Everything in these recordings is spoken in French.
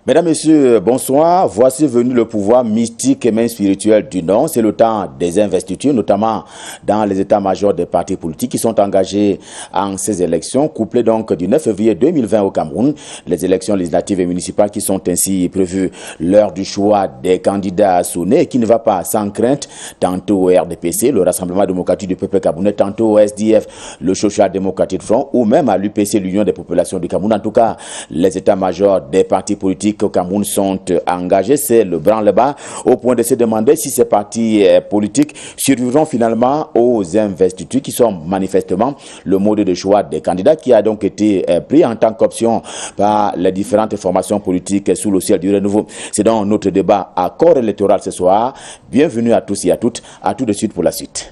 Mesdames, Messieurs, bonsoir. Voici venu le pouvoir mystique et même spirituel du Nord. C'est le temps des investitures, notamment dans les états-majors des partis politiques qui sont engagés en ces élections, couplées donc du 9 février 2020 au Cameroun. Les élections législatives et municipales qui sont ainsi prévues. L'heure du choix des candidats a sonné et qui ne va pas sans crainte, tantôt au RDPC, le Rassemblement démocratique du peuple camerounais, tantôt au SDF, le Social Democratic Front, ou même à l'UPC, l'Union des populations du Cameroun. En tout cas, les états-majors des partis politiques au Cameroun sont engagés, c'est le branle-bas au point de se demander si ces partis politiques survivront finalement aux investitures qui sont manifestement le mode de choix des candidats qui a donc été pris en tant qu'option par les différentes formations politiques sous le ciel du renouveau. C'est donc notre débat à corps électoral ce soir. Bienvenue à tous et à toutes. À tout de suite pour la suite.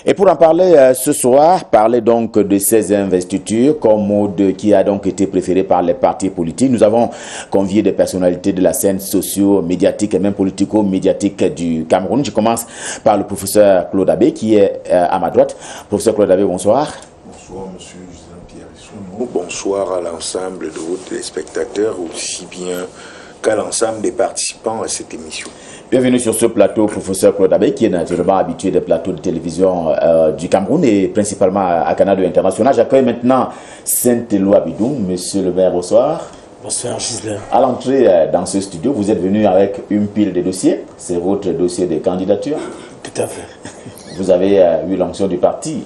Et pour en parler ce soir, parler donc de ces investitures comme mode qui a donc été préféré par les partis politiques. Nous avons convié des personnalités de la scène socio-médiatique et même politico-médiatique du Cameroun. Je commence par le professeur Claude Abbé qui est à ma droite. Professeur Claude Abbé, bonsoir. Bonsoir, monsieur Jean-Pierre Issounou. Bonsoir à l'ensemble de vos téléspectateurs, aussi bien qu'à l'ensemble des participants à cette émission. Bienvenue sur ce plateau, professeur Claude Abbé, qui est naturellement habitué des plateaux de télévision du Cameroun et principalement à Canal International. J'accueille maintenant Saint-Éloi Abidou. Monsieur le maire, bonsoir. Bonsoir, Gislain. À l'entrée dans ce studio, vous êtes venu avec une pile de dossiers. C'est votre dossier de candidature. Tout à fait. Vous avez eu l'onction du parti.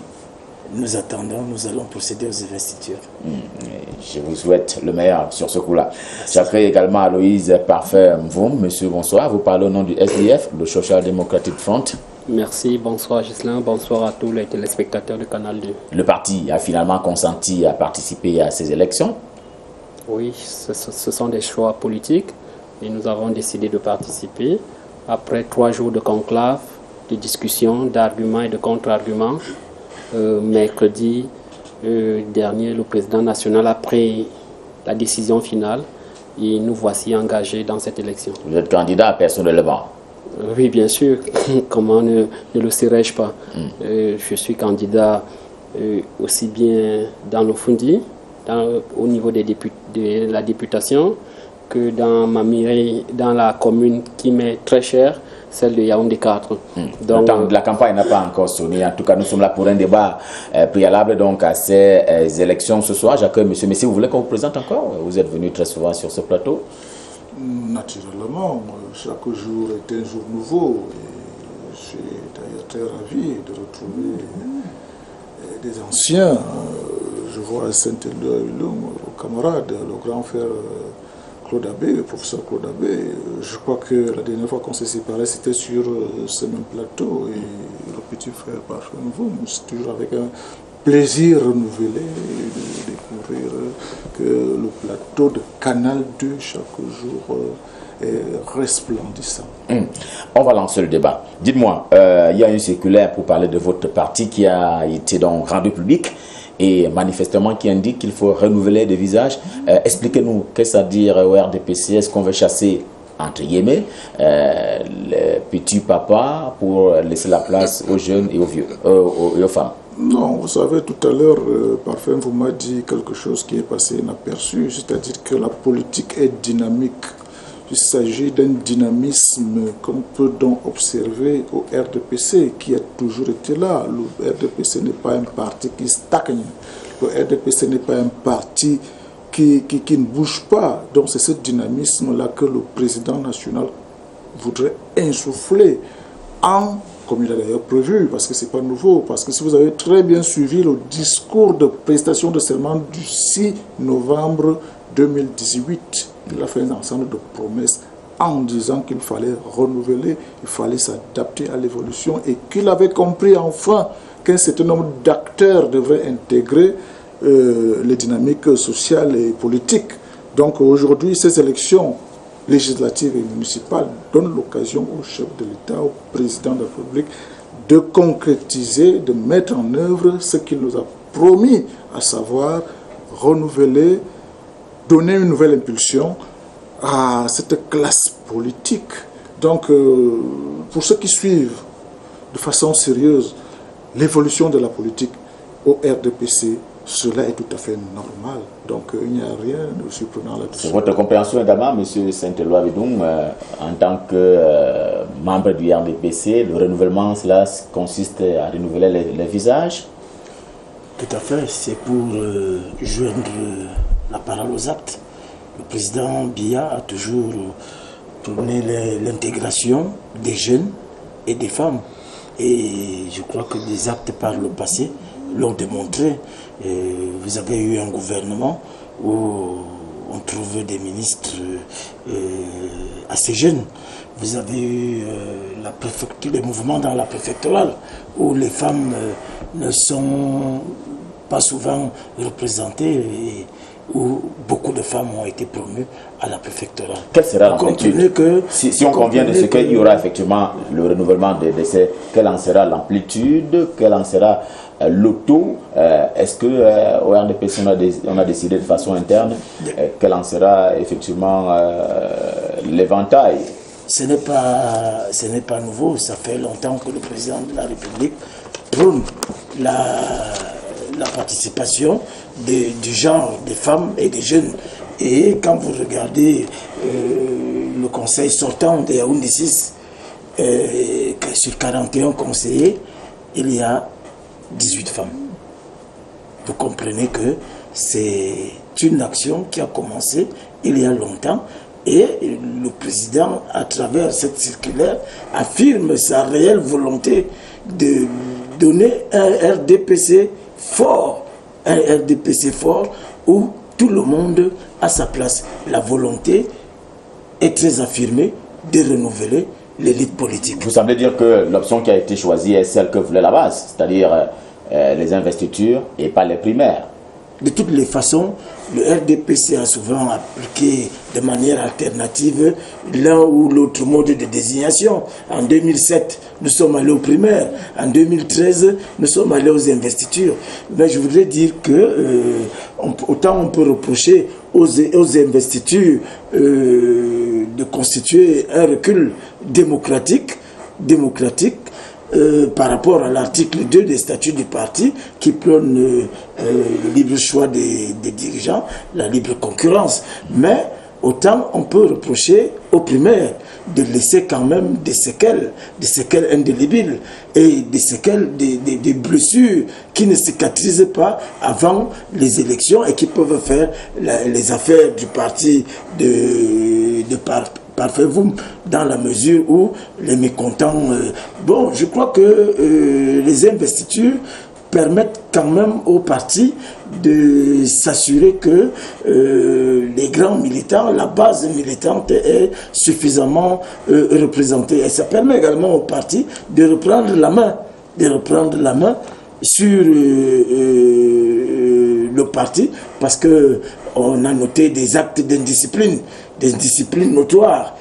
Nous attendons, nous allons procéder aux investitures. Je vous souhaite le meilleur sur ce coup-là. J'accueille également Aloïse Parfait-Mvoum. Monsieur, bonsoir. Vous parlez au nom du SDF, le Social Democratic Front. Merci, bonsoir Gislain, bonsoir à tous les téléspectateurs du Canal 2. Le parti a finalement consenti à participer à ces élections. Oui, ce sont des choix politiques et nous avons décidé de participer. Après 3 jours de conclave, de discussions, d'arguments et de contre-arguments, mercredi dernier, le président national a pris la décision finale et nous voici engagés dans cette élection. Vous êtes candidat personnellement? Oui, bien sûr. Comment ne le serais-je pas? Je suis candidat aussi bien dans le Fundi, au niveau de la députation, que dans ma mairie, dans la commune qui m'est très chère, celle de Yaoundé 4. Donc, le temps de la campagne n'a pas encore sonné. En tout cas, nous sommes là pour un débat préalable donc, à ces élections ce soir. J'accueille M. Messi. Vous voulez qu'on vous présente encore? Vous êtes venu très souvent sur ce plateau. Naturellement, chaque jour est un jour nouveau. Et je suis d'ailleurs très ravi de retrouver des anciens. Je vois Saint-Éloi, le camarade, le grand frère Claude Abbé, le professeur Claude Abbé. Je crois que la dernière fois qu'on s'est séparés, c'était sur ce même plateau. Et le petit frère Parfait-Mvoum, c'est toujours avec un plaisir renouvelé de découvrir que le plateau de Canal 2 chaque jour est resplendissant. On va lancer le débat. Dites-moi, il y a une circulaire pour parler de votre parti qui a été donc rendu public et manifestement qui indique qu'il faut renouveler des visages. Expliquez-nous, qu'est-ce à dire au RDPC? Est-ce qu'on veut chasser, entre guillemets, les petits papas pour laisser la place aux jeunes et aux vieux, et aux femmes? Non, vous savez, tout à l'heure, Parfait vous m'a dit quelque chose qui est passé inaperçu, c'est-à-dire que la politique est dynamique. Il s'agit d'un dynamisme qu'on peut donc observer au RDPC, qui a toujours été là. Le RDPC n'est pas un parti qui stagne. Le RDPC n'est pas un parti qui ne bouge pas. Donc c'est ce dynamisme-là que le président national voudrait insuffler comme il a d'ailleurs prévu, parce que ce n'est pas nouveau, parce que si vous avez très bien suivi le discours de prestation de serment du 6 novembre 2018, il a fait un ensemble de promesses en disant qu'il fallait renouveler, il fallait s'adapter à l'évolution et qu'il avait compris enfin qu'un certain nombre d'acteurs devraient intégrer les dynamiques sociales et politiques. Donc aujourd'hui, ces élections législatives et municipales donnent l'occasion au chef de l'État, au président de la République, de concrétiser, de mettre en œuvre ce qu'il nous a promis, à savoir renouveler, donner une nouvelle impulsion à cette classe politique. Donc, pour ceux qui suivent de façon sérieuse l'évolution de la politique, au RDPC, cela est tout à fait normal. Donc il n'y a rien de surprenant là-dessus. C'est votre compréhension également, M. Saint-Éloi Bidoum, en tant que membre du RDPC, le renouvellement, cela consiste à renouveler les visages? Tout à fait, c'est pour joindre la parole aux actes. Le président Biya a toujours prôné l'intégration des jeunes et des femmes. Et je crois que des actes par le passé l'ont démontré. Vous avez eu un gouvernement où on trouve des ministres assez jeunes. Vous avez eu la préfecture, les mouvements dans la préfectorale où les femmes ne sont pas souvent représentées et où beaucoup de femmes ont été promues à la préfectorale. Quelle sera l'amplitude? Si on convient de ce qu'il y aura effectivement le renouvellement des décès, quelle en sera l'amplitude? Quel en sera le taux? Est-ce qu'au RDPC on a décidé de façon interne quel en sera effectivement l'éventail? Ce n'est pas nouveau, ça fait longtemps que le président de la République prône la participation du genre des femmes et des jeunes. Et quand vous regardez le conseil sortant de Yaoundé 6, sur 41 conseillers, il y a 18 femmes. Vous comprenez que c'est une action qui a commencé il y a longtemps. Et le président, à travers cette circulaire, affirme sa réelle volonté de donner un RDPC fort, où tout le monde a sa place. La volonté est très affirmée de renouveler l'élite politique. Vous semblez dire que l'option qui a été choisie est celle que voulait la base, c'est-à-dire les investitures et pas les primaires. De toutes les façons, le RDPC a souvent appliqué de manière alternative l'un ou l'autre mode de désignation. En 2007, nous sommes allés aux primaires. En 2013, nous sommes allés aux investitures. Mais je voudrais dire que autant on peut reprocher aux investitures de constituer un recul démocratique, par rapport à l'article 2 des statuts du parti qui prône le libre choix des dirigeants, la libre concurrence. Mais autant on peut reprocher aux primaires de laisser quand même des séquelles indélébiles et des séquelles, des blessures qui ne cicatrisent pas avant les élections et qui peuvent faire les affaires du parti parfait-vous, dans la mesure où les mécontents... bon, je crois que les investitures permettent quand même au parti de s'assurer que les grands militants, la base militante est suffisamment représentée. Et ça permet également au parti de reprendre la main sur le parti, parce qu'on a noté des actes d'indiscipline, des disciplines notoires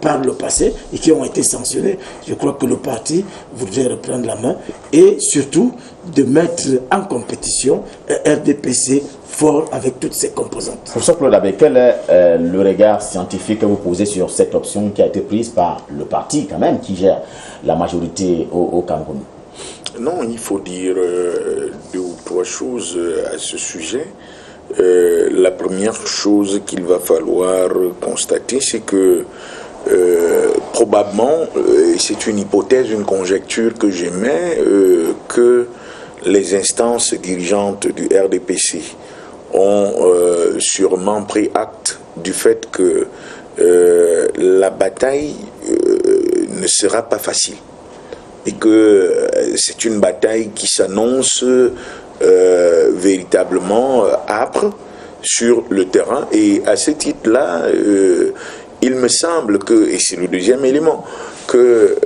par le passé et qui ont été sanctionnés. Je crois que le parti voudrait reprendre la main et surtout de mettre en compétition un RDPC fort avec toutes ses composantes. Professeur Claude Abbé, quel est le regard scientifique que vous posez sur cette option qui a été prise par le parti quand même qui gère la majorité au Cameroun? Non, il faut dire deux ou trois choses à ce sujet. La première chose qu'il va falloir constater, c'est que probablement, c'est une hypothèse, une conjecture que j'émets, que les instances dirigeantes du RDPC ont sûrement pris acte du fait que la bataille ne sera pas facile et que c'est une bataille qui s'annonce véritablement âpre sur le terrain. Et à ce titre-là, il me semble que, et c'est le deuxième élément, que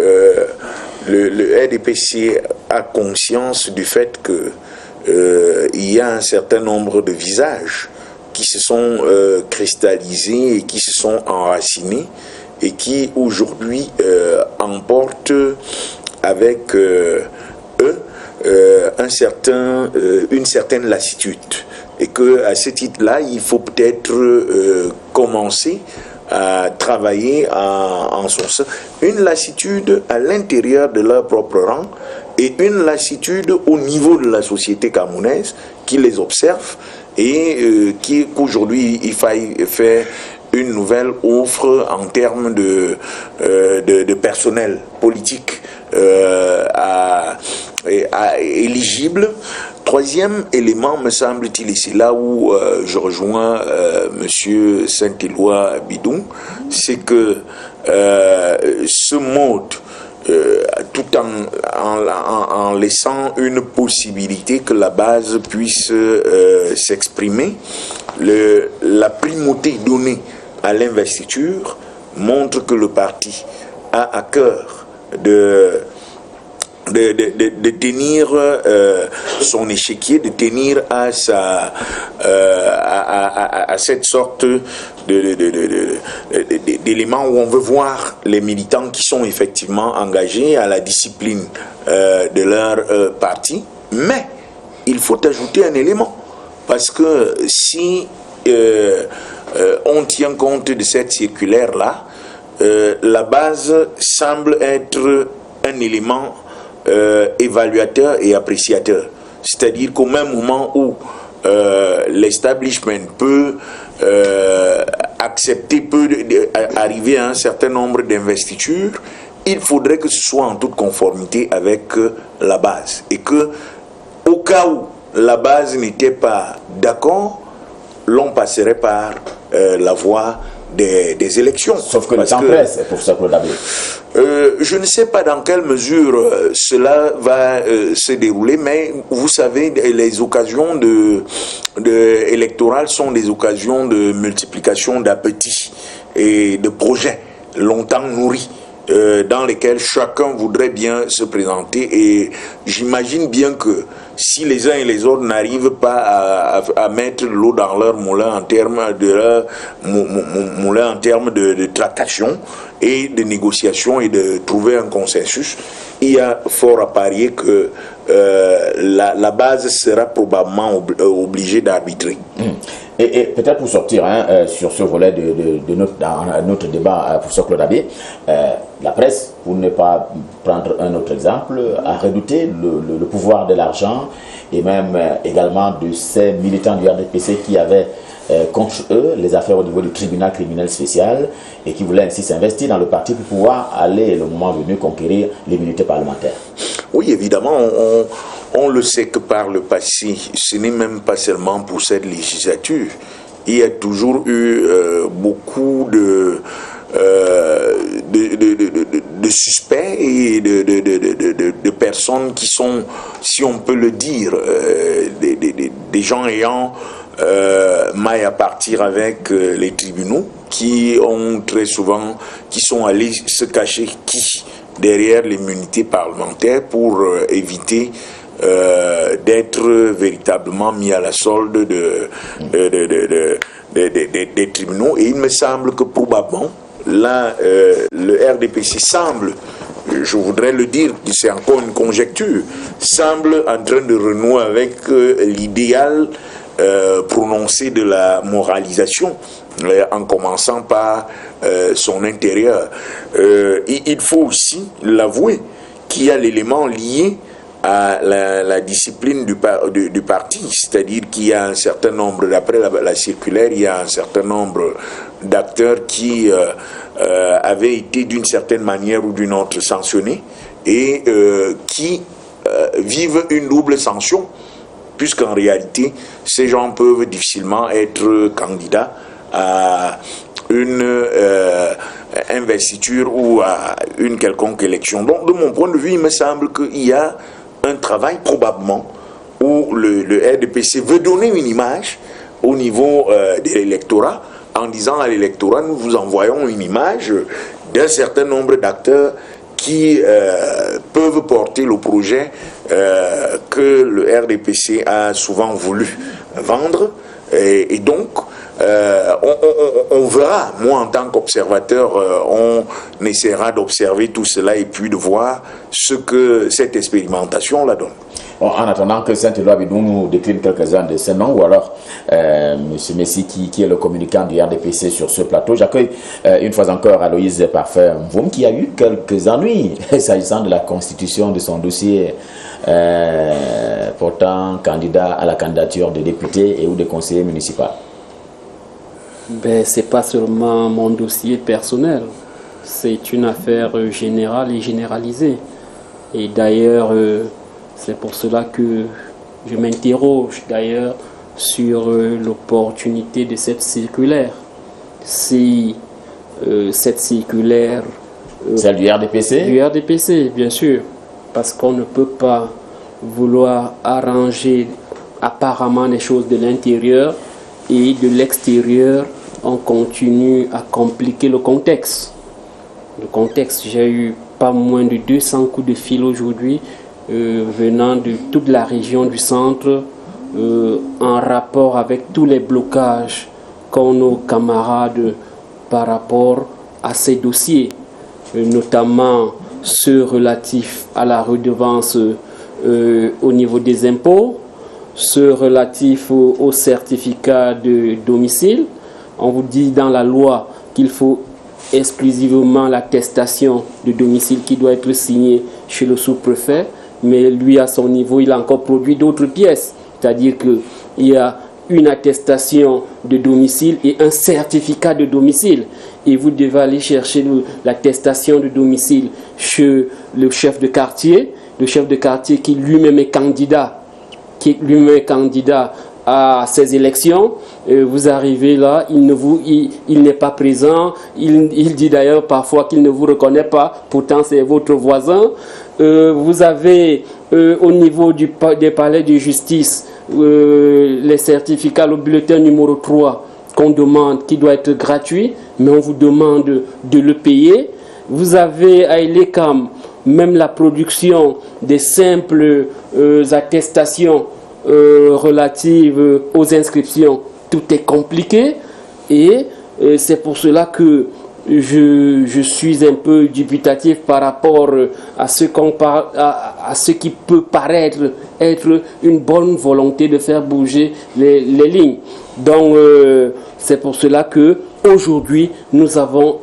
le RDPC a conscience du fait que il y a un certain nombre de visages qui se sont cristallisés et qui se sont enracinés et qui aujourd'hui emportent avec eux une certaine lassitude, et que à ce titre-là, il faut peut-être commencer à travailler en son sein. Une lassitude à l'intérieur de leur propre rang et une lassitude au niveau de la société camerounaise qui les observe et qu'aujourd'hui il faille faire une nouvelle offre en termes de personnel politique éligible. Troisième élément, me semble-t-il, et c'est là où je rejoins M. Saint-Éloi Bidou, c'est que ce mode, tout en laissant une possibilité que la base puisse s'exprimer, la primauté donnée à l'investiture montre que le parti a à cœur de tenir son échiquier, de tenir à cette sorte d'éléments où on veut voir les militants qui sont effectivement engagés à la discipline de leur parti. Mais il faut ajouter un élément, parce que si on tient compte de cette circulaire-là, la base semble être un élément évaluateur et appréciateur. C'est-à-dire qu'au même moment où l'establishment peut accepter, peut arriver à un certain nombre d'investitures, il faudrait que ce soit en toute conformité avec la base. Et que, au cas où la base n'était pas d'accord, l'on passerait par la voie des élections. Sauf que le temps presse, professeur Claude Abbé. Je ne sais pas dans quelle mesure cela va se dérouler, mais vous savez, les occasions électorales sont des occasions de multiplication d'appétits et de projets longtemps nourris, dans lesquels chacun voudrait bien se présenter. Et j'imagine bien que si les uns et les autres n'arrivent pas à mettre l'eau dans leur moulin en termes de tractation et de négociation et de trouver un consensus, il y a fort à parier que la base sera probablement obligée d'arbitrer. Et peut-être pour sortir sur ce volet de notre débat, professeur Claude Abbé, la presse, pour ne pas prendre un autre exemple, a redouté le pouvoir de l'argent et même également de ces militants du RDPC qui avaient contre eux les affaires au niveau du tribunal criminel spécial et qui voulaient ainsi s'investir dans le parti pour pouvoir aller, le moment venu, conquérir l'immunité parlementaire. Oui, évidemment, on le sait que par le passé, ce n'est même pas seulement pour cette législature. Il y a toujours eu beaucoup de suspects et de personnes qui sont, si on peut le dire, des gens ayant maille à partir avec les tribunaux, qui sont allés se cacher derrière l'immunité parlementaire pour éviter d'être véritablement mis à la solde des tribunaux. Et il me semble que probablement là le RDPC semble, je voudrais le dire, c'est encore une conjecture, semble en train de renouer avec l'idéal prononcé de la moralisation, en commençant par son intérieur. Il faut aussi l'avouer qu'il y a l'élément lié à la discipline du parti, c'est-à-dire qu'il y a un certain nombre, d'après la circulaire, il y a un certain nombre d'acteurs qui avaient été d'une certaine manière ou d'une autre sanctionnés et qui vivent une double sanction, puisqu'en réalité, ces gens peuvent difficilement être candidats à une investiture ou à une quelconque élection. Donc, de mon point de vue, il me semble qu'il y a un travail probablement où le RDPC veut donner une image au niveau de l'électorat, en disant à l'électorat, nous vous envoyons une image d'un certain nombre d'acteurs qui peuvent porter le projet que le RDPC a souvent voulu vendre. Et donc, on verra, moi en tant qu'observateur, on essaiera d'observer tout cela et puis de voir ce que cette expérimentation la donne. Bon, en attendant que Saint-Éloi Bidou nous décline quelques-uns de ces noms, ou alors M. Messi qui est le communicant du RDPC sur ce plateau, j'accueille une fois encore Aloïse Parfait Mvoum qui a eu quelques ennuis s'agissant de la constitution de son dossier portant candidat à la candidature de député et ou de conseiller municipal. Ben, ce n'est pas seulement mon dossier personnel, c'est une affaire générale et généralisée. Et d'ailleurs, c'est pour cela que je m'interroge d'ailleurs sur l'opportunité de cette circulaire. Si cette circulaire... Celle du RDPC? Du RDPC, bien sûr. Parce qu'on ne peut pas vouloir arranger apparemment les choses de l'intérieur et de l'extérieur, on continue à compliquer le contexte. Le contexte, j'ai eu pas moins de 200 coups de fil aujourd'hui venant de toute la région du centre en rapport avec tous les blocages qu'ont nos camarades par rapport à ces dossiers, notamment ceux relatifs à la redevance au niveau des impôts, ceux relatifs au certificat de domicile. On vous dit dans la loi qu'il faut exclusivement l'attestation de domicile qui doit être signée chez le sous-préfet, mais lui à son niveau il a encore produit d'autres pièces, c'est-à-dire qu'il y a une attestation de domicile et un certificat de domicile, et vous devez aller chercher l'attestation de domicile chez le chef de quartier qui lui-même est candidat, à ces élections. Vous arrivez là, il n'est pas présent, il dit d'ailleurs parfois qu'il ne vous reconnaît pas, pourtant c'est votre voisin. Vous avez au niveau des palais de justice les certificats, le bulletin numéro 3 qu'on demande, qui doit être gratuit, mais on vous demande de le payer. Vous avez à Ilekam même la production des simples attestations relatives aux inscriptions. Tout est compliqué et c'est pour cela que je suis un peu dubitatif par rapport à ce qui peut paraître être une bonne volonté de faire bouger les lignes. Donc c'est pour cela que aujourd'hui nous avons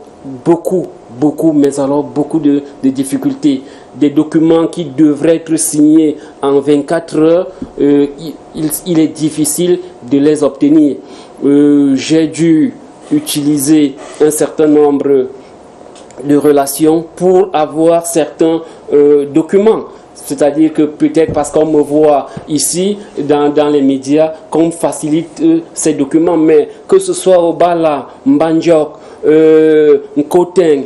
beaucoup, mais alors beaucoup de difficultés. Des documents qui devraient être signés en 24 heures, il est difficile de les obtenir. J'ai dû utiliser un certain nombre de relations pour avoir certains documents. C'est-à-dire que peut-être parce qu'on me voit ici dans les médias qu'on facilite ces documents, mais que ce soit au Bala, Mbanjok, Nkoteng,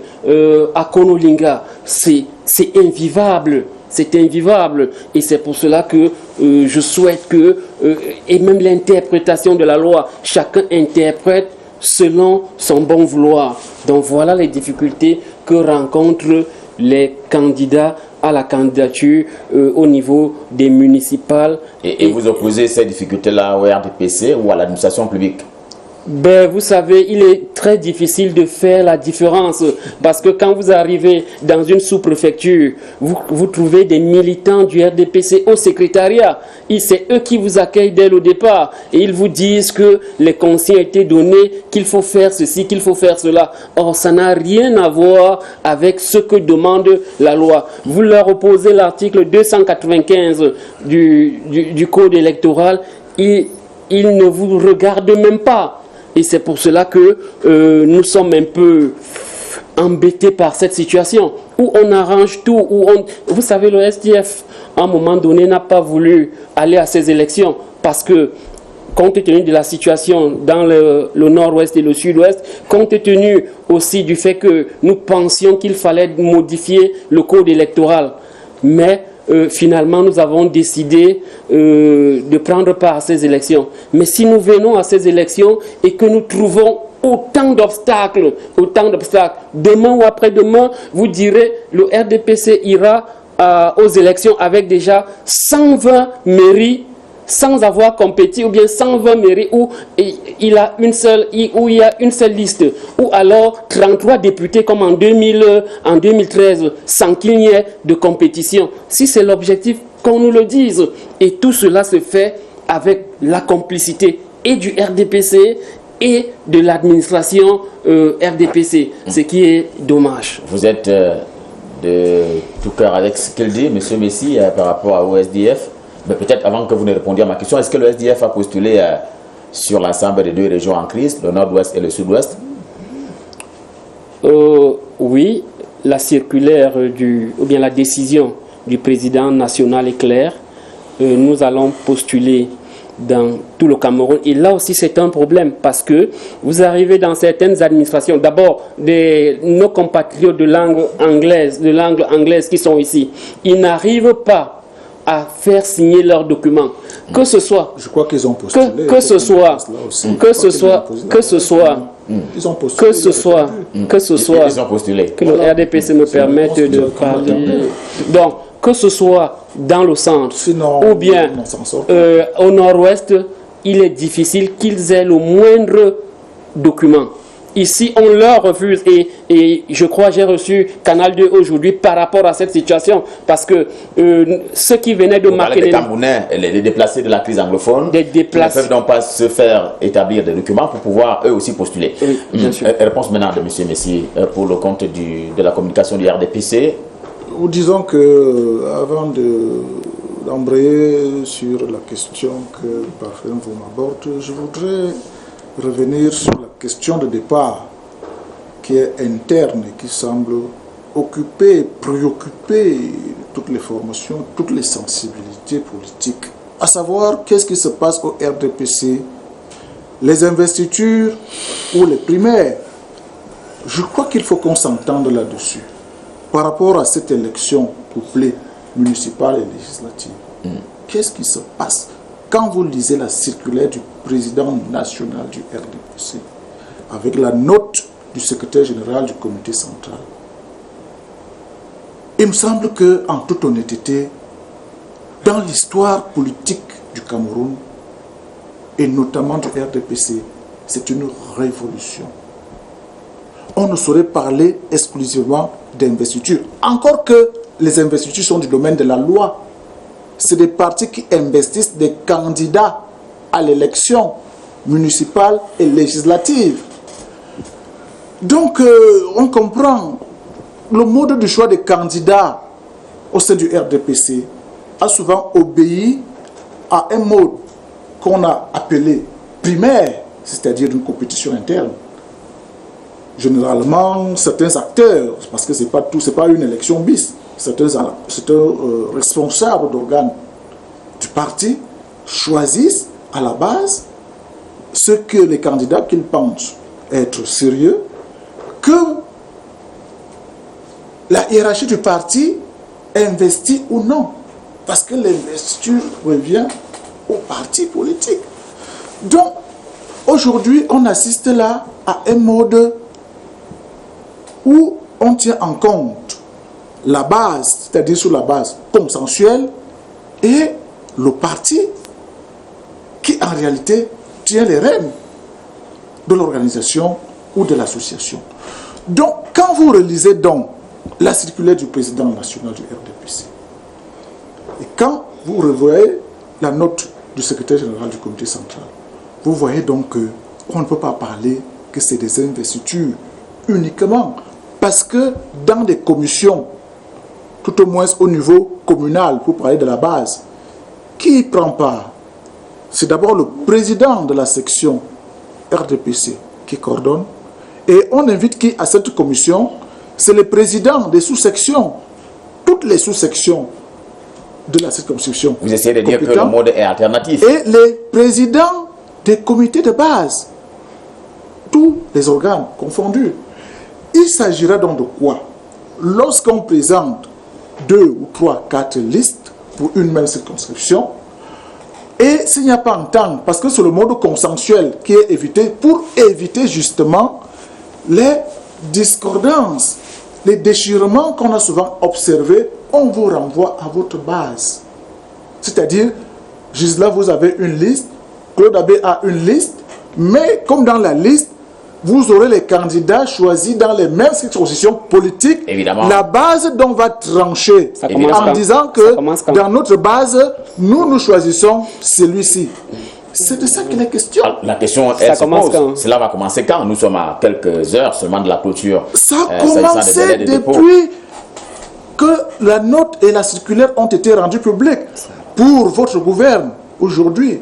Akonolinga, c'est invivable. C'est invivable. Et c'est pour cela que je souhaite que, et même l'interprétation de la loi, chacun interprète selon son bon vouloir. Donc voilà les difficultés que rencontrent les candidats à la candidature au niveau des municipales. Et vous opposez ces difficultés-là au RDPC ou à l'administration publique? Ben, vous savez, il est très difficile de faire la différence parce que quand vous arrivez dans une sous-préfecture, vous trouvez des militants du RDPC au secrétariat. Et c'est eux qui vous accueillent dès le départ et ils vous disent que les consignes ont été données, qu'il faut faire ceci, qu'il faut faire cela. Or, ça n'a rien à voir avec ce que demande la loi. Vous leur opposez l'article 295 du code électoral et ils ne vous regardent même pas. Et c'est pour cela que nous sommes un peu embêtés par cette situation où on arrange tout. Vous savez, le SDF, à un moment donné, n'a pas voulu aller à ces élections parce que, compte tenu de la situation dans le nord-ouest et le sud-ouest, compte tenu aussi du fait que nous pensions qu'il fallait modifier le code électoral. Mais finalement, nous avons décidé de prendre part à ces élections. Mais si nous venons à ces élections et que nous trouvons autant d'obstacles, demain ou après-demain, vous direz, le RDPC ira aux élections avec déjà 120 mairies sans avoir compétit, ou bien 120 mairies où il y a une seule liste, ou alors 33 députés comme en 2013, sans qu'il n'y ait de compétition. Si c'est l'objectif, qu'on nous le dise. Et tout cela se fait avec la complicité et du RDPC et de l'administration RDPC, ce qui est dommage. Vous êtes de tout cœur avec ce qu'il dit, M. Messi, par rapport au SDF. Mais peut-être avant que vous ne répondiez à ma question, est-ce que le SDF a postulé sur l'ensemble des deux régions en crise, le nord-ouest et le sud-ouest? Oui, la circulaire ou bien la décision du président national est claire. Nous allons postuler dans tout le Cameroun. Et là aussi, c'est un problème parce que vous arrivez dans certaines administrations. D'abord, nos compatriotes de langue anglaise qui sont ici, ils n'arrivent pas à faire signer leurs documents. Que ce soit... Je crois qu'ils ont postulé. Que ce soit... Que le RDPC me permette de parler. Donc, que ce soit dans le centre ou bien au nord-ouest, il est difficile qu'ils aient le moindre document. Ici, on leur refuse et je crois que j'ai reçu Canal 2 aujourd'hui par rapport à cette situation parce que ceux qui venaient de marquer les Camerounais, les déplacés de la crise anglophone, ne peuvent donc pas se faire établir des documents pour pouvoir eux aussi postuler. Oui, bien sûr. Réponse maintenant de M. Messi pour le compte de la communication du RDPC. Nous disons que avant d'embrayer sur la question que parfois vous m'abordez, je voudrais revenir sur la question de départ qui est interne et qui semble préoccuper toutes les formations, toutes les sensibilités politiques. À savoir, qu'est-ce qui se passe au RDPC? Les investitures ou les primaires? Je crois qu'il faut qu'on s'entende là-dessus. Par rapport à cette élection couplée municipale et législative, qu'est-ce qui se passe? Quand vous lisez la circulaire du président national du RDPC, avec la note du secrétaire général du comité central, il me semble que, en toute honnêteté, dans l'histoire politique du Cameroun, et notamment du RDPC, c'est une révolution. On ne saurait parler exclusivement d'investiture. Encore que les investitures sont du domaine de la loi. C'est des partis qui investissent des candidats à l'élection municipale et législative. Donc, on comprend le mode de choix des candidats au sein du RDPC a souvent obéi à un mode qu'on a appelé primaire, c'est-à-dire une compétition interne. Généralement, certains acteurs, parce que c'est pas une élection bis, c'est un responsable d'organes du parti choisissent à la base ce que les candidats qu'ils pensent être sérieux, que la hiérarchie du parti investit ou non, parce que l'investiture revient au parti politique. Donc, aujourd'hui, on assiste là à un mode où on tient en compte la base, c'est-à-dire sur la base consensuelle, et le parti qui en réalité tient les rênes de l'organisation ou de l'association. Donc, quand vous relisez donc la circulaire du président national du RDPC, et quand vous revoyez la note du secrétaire général du comité central, vous voyez donc qu'on ne peut pas parler que c'est des investitures uniquement, parce que dans des commissions, tout au moins au niveau communal, pour parler de la base, qui y prend part? C'est d'abord le président de la section RDPC qui coordonne, et on invite qui à cette commission? C'est le président des sous-sections, toutes les sous-sections de la circonscription. Vous essayez de dire que le mode est alternatif. Et les présidents des comités de base, tous les organes confondus. Il s'agira donc de quoi? Lorsqu'on présente 2 ou 3, 4 listes pour une même circonscription, et s'il n'y a pas entente, parce que c'est le mode consensuel qui est évité, pour éviter justement les discordances, les déchirements qu'on a souvent observés, on vous renvoie à votre base. C'est-à-dire, Gisela, vous avez une liste, Claude Abbé a une liste, mais comme dans la liste, vous aurez les candidats choisis dans les mêmes circonscriptions politiques. Évidemment. La base dont on va trancher en disant que dans notre base, nous choisissons celui-ci. C'est de ça qu'il est question. La question est, cela va commencer quand? Nous sommes à quelques heures seulement de la clôture. Ça a commencé depuis que la note et la circulaire ont été rendues publiques. Pour votre gouverne, aujourd'hui,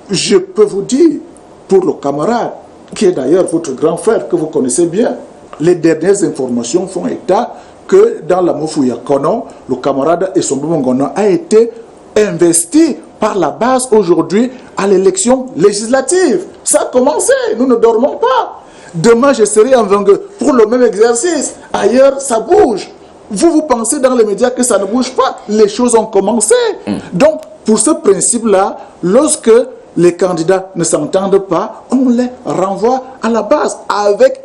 je peux vous dire, pour le camarade, qui est d'ailleurs votre grand frère que vous connaissez bien, les dernières informations font état que dans la Mofouya-Konon, le camarade Esombo-Mongono a été investi par la base aujourd'hui à l'élection législative. Ça a commencé, nous ne dormons pas. Demain, je serai en Vengue pour le même exercice. Ailleurs, ça bouge. Vous pensez dans les médias que ça ne bouge pas. Les choses ont commencé. Donc, pour ce principe-là, lorsque les candidats ne s'entendent pas, on les renvoie à la base avec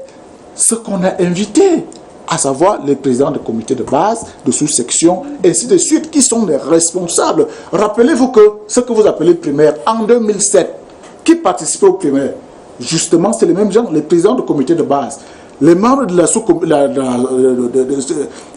ce qu'on a invité, à savoir les présidents de comités de base, de sous-section, ainsi de suite, qui sont les responsables. Rappelez-vous que ce que vous appelez primaire, en 2007, qui participait aux primaires, justement, c'est les mêmes gens, les présidents de comités de base, les membres de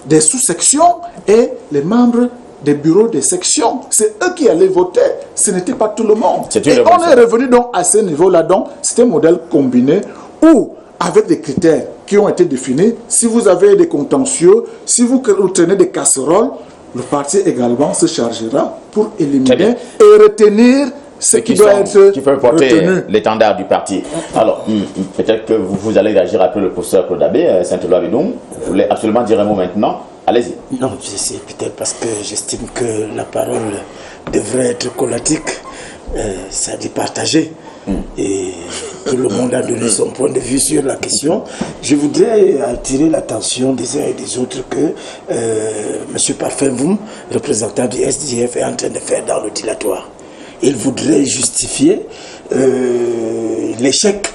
des sous-sections et les membres des bureaux des sections. C'est eux qui allaient voter, ce n'était pas tout le monde. Et on est revenu donc à ce niveau-là, donc c'est un modèle combiné où, avec des critères qui ont été définis, si vous avez des contentieux, si vous tenez des casseroles, le parti également se chargera pour éliminer et retenir ce qui doit être qui peut porter l'étendard du parti. Alors, peut-être que vous allez réagir après le professeur Claude Abbé, Saint-Éloi Bédoum. Vous voulez absolument dire un mot maintenant? Allez-y. Non, c'est peut-être parce que j'estime que la parole devrait être collatique, c'est-à-dire partagée. Et tout le monde a donné son point de vue sur la question. Je voudrais attirer l'attention des uns et des autres que M. Parfait Voum, représentant du SDF, est en train de faire dans le dilatoire. Il voudrait justifier l'échec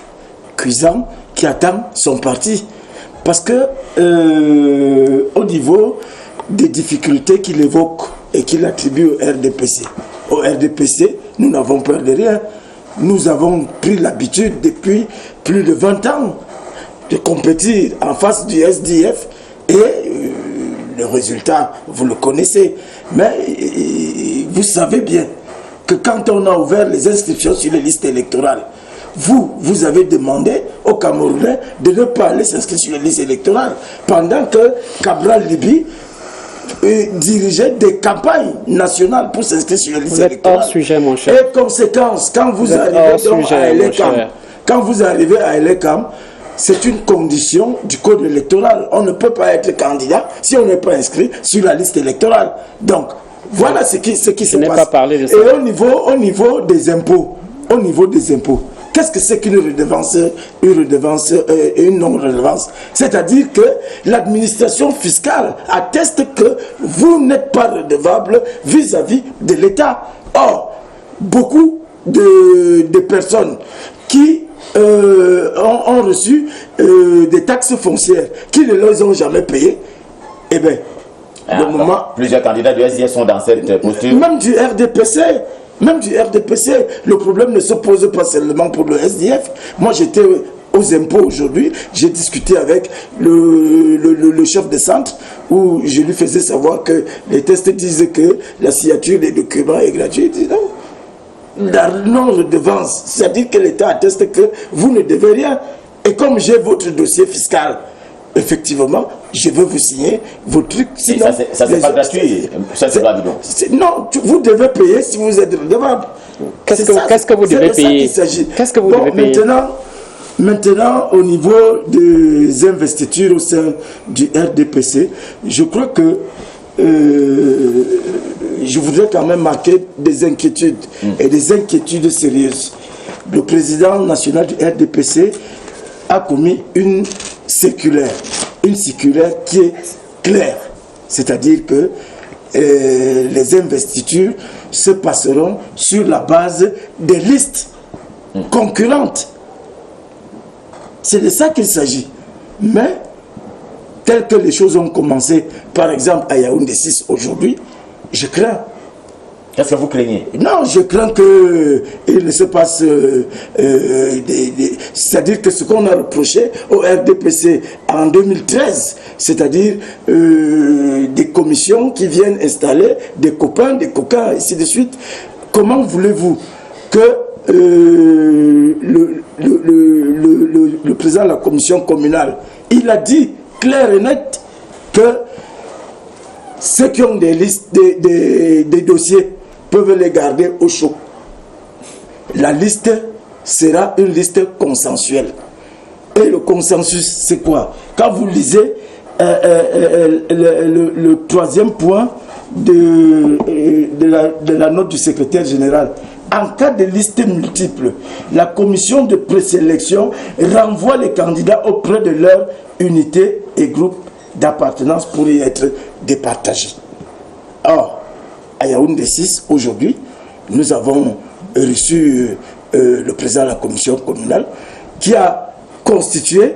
cuisant qui attend son parti. Parce que au niveau des difficultés qu'il évoque et qu'il attribue au RDPC, nous n'avons peur de rien. Nous avons pris l'habitude depuis plus de 20 ans de compétir en face du SDF et le résultat, vous le connaissez. Mais vous savez bien que quand on a ouvert les inscriptions sur les listes électorales, vous avez demandé aux Camerounais de ne pas aller s'inscrire sur les listes électorales pendant que Cabral Libye dirigeait des campagnes nationales pour s'inscrire sur les listes électorales. Hors sujet, mon cher. Et conséquence, quand vous arrivez à Elekam, c'est une condition du code électoral. On ne peut pas être candidat si on n'est pas inscrit sur la liste électorale. Donc, voilà ce qui se passe. Et au niveau des impôts, qu'est-ce que c'est qu'une redevance et une non-redevance? C'est-à-dire que l'administration fiscale atteste que vous n'êtes pas redevable vis-à-vis de l'État. Or, beaucoup de personnes qui ont reçu des taxes foncières, qui ne les ont jamais payées, eh bien, plusieurs candidats du SDF sont dans cette posture. Même du RDPC, le problème ne se pose pas seulement pour le SDF. Moi, j'étais aux impôts aujourd'hui, j'ai discuté avec le chef de centre où je lui faisais savoir que les tests disaient que la signature des documents est gratuite. Il dit non. La non-redevance, c'est-à-dire que l'État atteste que vous ne devez rien. Et comme j'ai votre dossier fiscal, effectivement, je veux vous signer vos trucs. Sinon, ça c'est pas gratuit. Non, vous devez payer si vous êtes redevable. Qu'est-ce que vous devez payer? Qu'est-ce que vous devez payer? Maintenant, au niveau des investitures au sein du RDPC, je crois que je voudrais quand même marquer des inquiétudes et des inquiétudes sérieuses. Le président national du RDPC a commis une circulaire qui est claire, c'est-à-dire que les investitures se passeront sur la base des listes concurrentes. C'est de ça qu'il s'agit. Mais, tel que les choses ont commencé, par exemple à Yaoundé 6 aujourd'hui, je crains Qu'est-ce que vous craignez? Non, je crains qu'il ne se passe... c'est-à-dire que ce qu'on a reproché au RDPC en 2013, c'est-à-dire des commissions qui viennent installer des copains, des coquins, ainsi de suite. Comment voulez-vous que le président de la commission communale, il a dit clair et net que ceux qui ont des listes, des dossiers, peuvent les garder au chaud. La liste sera une liste consensuelle. Et le consensus, c'est quoi? Quand vous lisez le troisième point de la note du secrétaire général, en cas de liste multiple, la commission de présélection renvoie les candidats auprès de leur unité et groupe d'appartenance pour y être départagés. Or, à Yaoundé 6, aujourd'hui, nous avons reçu le président de la commission communale qui a constitué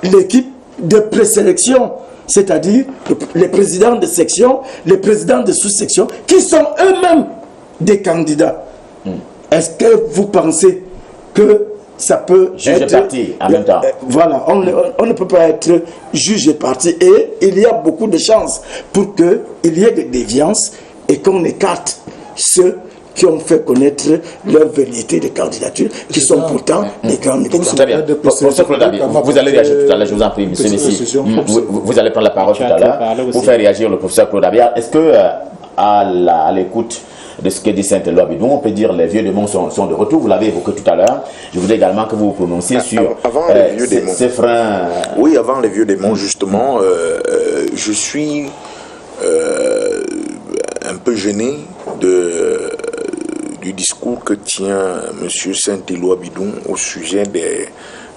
l'équipe de présélection, c'est-à-dire les présidents de section, les présidents de sous-section, qui sont eux-mêmes des candidats. Est-ce que vous pensez que ça peut juge être... parti en même temps. Voilà, on ne peut pas être juge et parti. Et il y a beaucoup de chances pour qu'il y ait des déviances et qu'on écarte ceux qui ont fait connaître leur vérité de candidature, qui sont pourtant des grands militants. Très bien. Professeur Claude Dabi, vous allez réagir tout à l'heure, je vous en prie, monsieur Messi. Vous allez prendre la parole tout à l'heure pour faire réagir le professeur Claude Dabi. Est-ce que, à l'écoute de ce que dit Saint-Éloi Bidon, on peut dire les vieux démons sont de retour, vous l'avez évoqué tout à l'heure. Je voudrais également que vous vous prononciez sur ces freins. Oui, avant les vieux démons, justement, je suis un peu gêné du discours que tient M. Saint-Éloi Bidon au sujet des